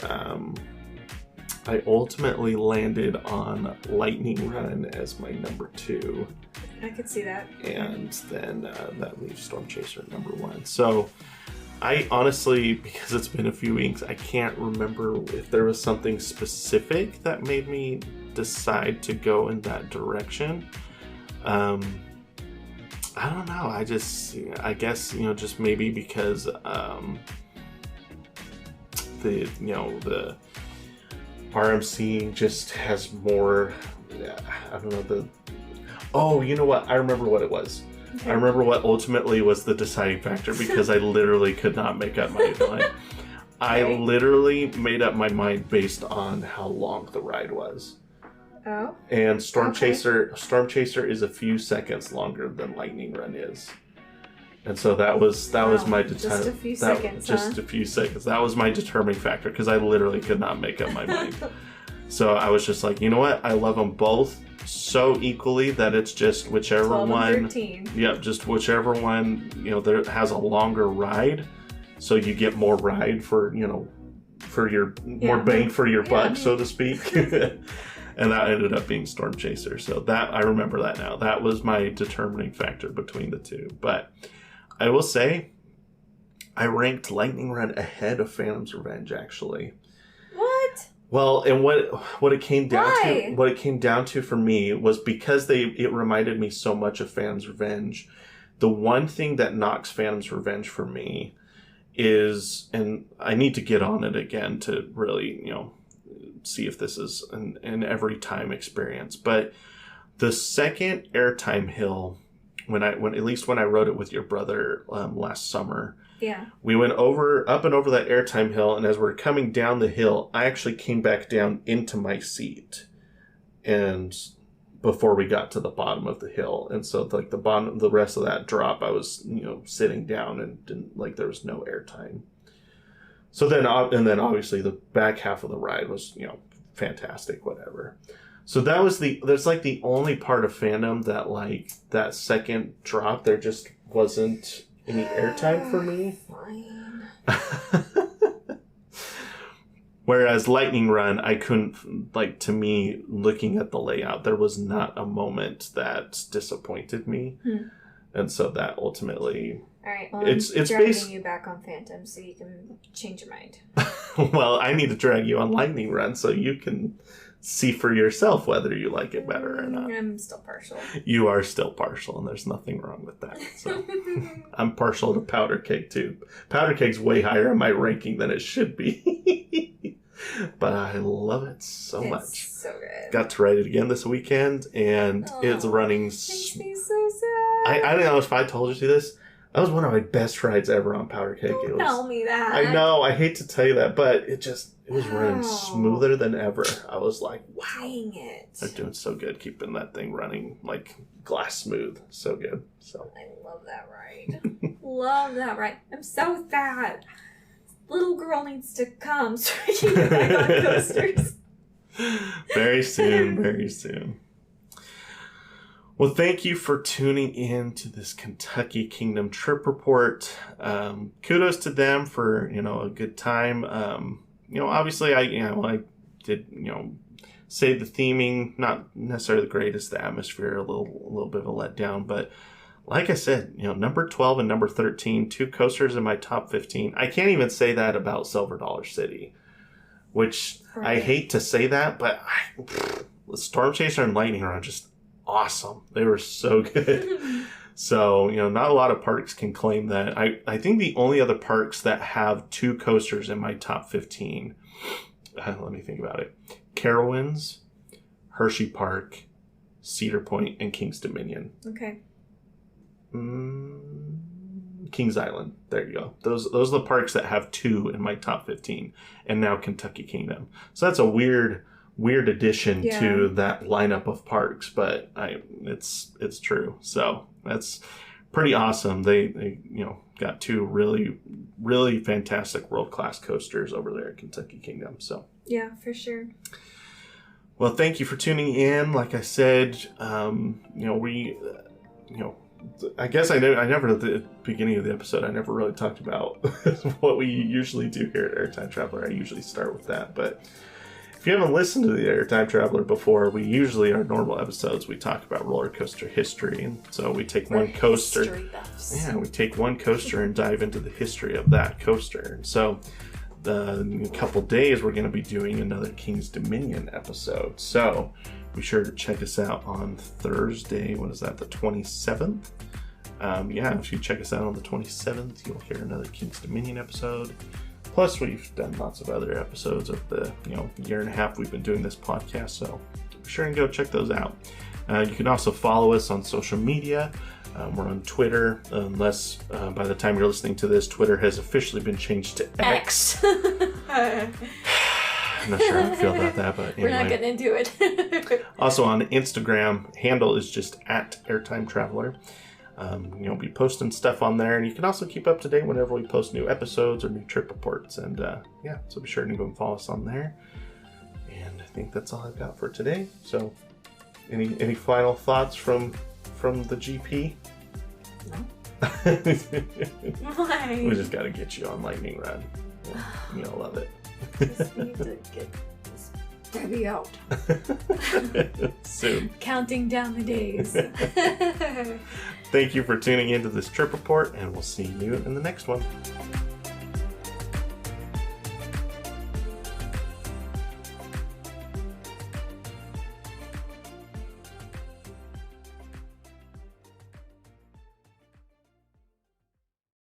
I ultimately landed on Lightning Run as my number 2. I could see that. And then that leaves Storm Chaser at number 1. So I honestly, because it's been a few weeks, I can't remember if there was something specific that made me decide to go in that direction. I don't know. I guess, just maybe because the RMC just has more, I don't know, you know what? I remember what it was. Okay. I remember what ultimately was the deciding factor because I literally could not make up my mind. I literally made up my mind based on how long the ride was. Oh. And Storm Chaser is a few seconds longer than Lightning Run is. And so that was my just a few seconds. Just a few seconds. That was my determining factor because I literally could not make up my mind. So I was just like, you know what? I love them both so equally that it's just whichever one. 13. Yeah, just whichever one, there has a longer ride, so you get more ride for your more bang for your buck, so to speak. And that ended up being Storm Chaser. So that I remember that now. That was my determining factor between the two. But I will say, I ranked Lightning Run ahead of Phantom's Revenge, actually. What? Well, and what it came down to for me was because it reminded me so much of Phantom's Revenge. The one thing that knocks Phantom's Revenge for me is, and I need to get on it again to really, see if this is an every time experience. But the second airtime hill, when I rode it with your brother last summer. Yeah. We went up and over that airtime hill, and as we're coming down the hill, I actually came back down into my seat, and before we got to the bottom of the hill, and so the rest of that drop, I was sitting down and didn't there was no airtime. So then obviously the back half of the ride was fantastic, whatever. So that's the only part of Phantom that that second drop there just wasn't any airtime for me. Fine. Whereas Lightning Run, I couldn't, to me, looking at the layout, there was not a moment that disappointed me. And so that ultimately... All right, well, it's dragging you back on Phantom so you can change your mind. Well, I need to drag you on Lightning Run so you can see for yourself whether you like it better or not. I'm still partial. You are still partial, and there's nothing wrong with that. So I'm partial to Powder Keg, too. Powder Keg's way higher in my ranking than it should be. But I love it so much. It's so good. Got to ride it again this weekend, and it's running... Makes me so sad. I don't know if I told you this. That was one of my best rides ever on Powder Keg. Don't tell me that. I know. I hate to tell you that, but it was running smoother than ever. I was like, wow. Dang it. They're doing so good keeping that thing running glass smooth. So good. So I love that ride. Love that ride. I'm so sad. Little girl needs to come so I can get back on coasters. Very soon. Very soon. Well, thank you for tuning in to this Kentucky Kingdom trip report. Kudos to them for, a good time. Obviously I did, say the theming, not necessarily the greatest, the atmosphere, a little bit of a letdown, but like I said, number 12 and number 13, 2 coasters in my top 15. I can't even say that about Silver Dollar City, which right. I hate to say that, but Storm Chaser and Lightning Run just awesome. They were so good. So, not a lot of parks can claim that. I think the only other parks that have 2 coasters in my top 15, let me think about it. Carowinds, Hershey Park, Cedar Point, and King's Dominion. Okay. Kings Island. There you go. Those are the parks that have 2 in my top 15, and now Kentucky Kingdom. So that's a weird addition to that lineup of parks, but it's true. So that's pretty awesome. They got 2 really, really fantastic world-class coasters over there at Kentucky Kingdom. So yeah, for sure. Well, thank you for tuning in. Like I said, I guess I never at the beginning of the episode, I never really talked about what we usually do here at Airtime Traveler. I usually start with that, but if you haven't listened to the Airtime Traveler before, we usually, our normal episodes, we talk about roller coaster history. And so we take one coaster. Yeah, we take one coaster and dive into the history of that coaster. And so in a couple days, we're going to be doing another King's Dominion episode. So be sure to check us out on Thursday. What is that, the 27th? If you check us out on the 27th, you'll hear another King's Dominion episode. Plus, we've done lots of other episodes of the year and a half we've been doing this podcast, so be sure and go check those out. You can also follow us on social media. We're on Twitter, unless by the time you're listening to this, Twitter has officially been changed to X. I'm not sure how I feel about that, but anyway. We're not getting into it. Also on Instagram, handle is just @Airtime Traveler. We'll be posting stuff on there, and you can also keep up to date whenever we post new episodes or new trip reports. And so be sure to go and follow us on there. And I think that's all I've got for today. So, any final thoughts from the GP? No. Why? We just got to get you on Lightning Rod. You'll love it. Just need to get this baby out. Soon. Counting down the days. Thank you for tuning into this trip report, and we'll see you in the next one.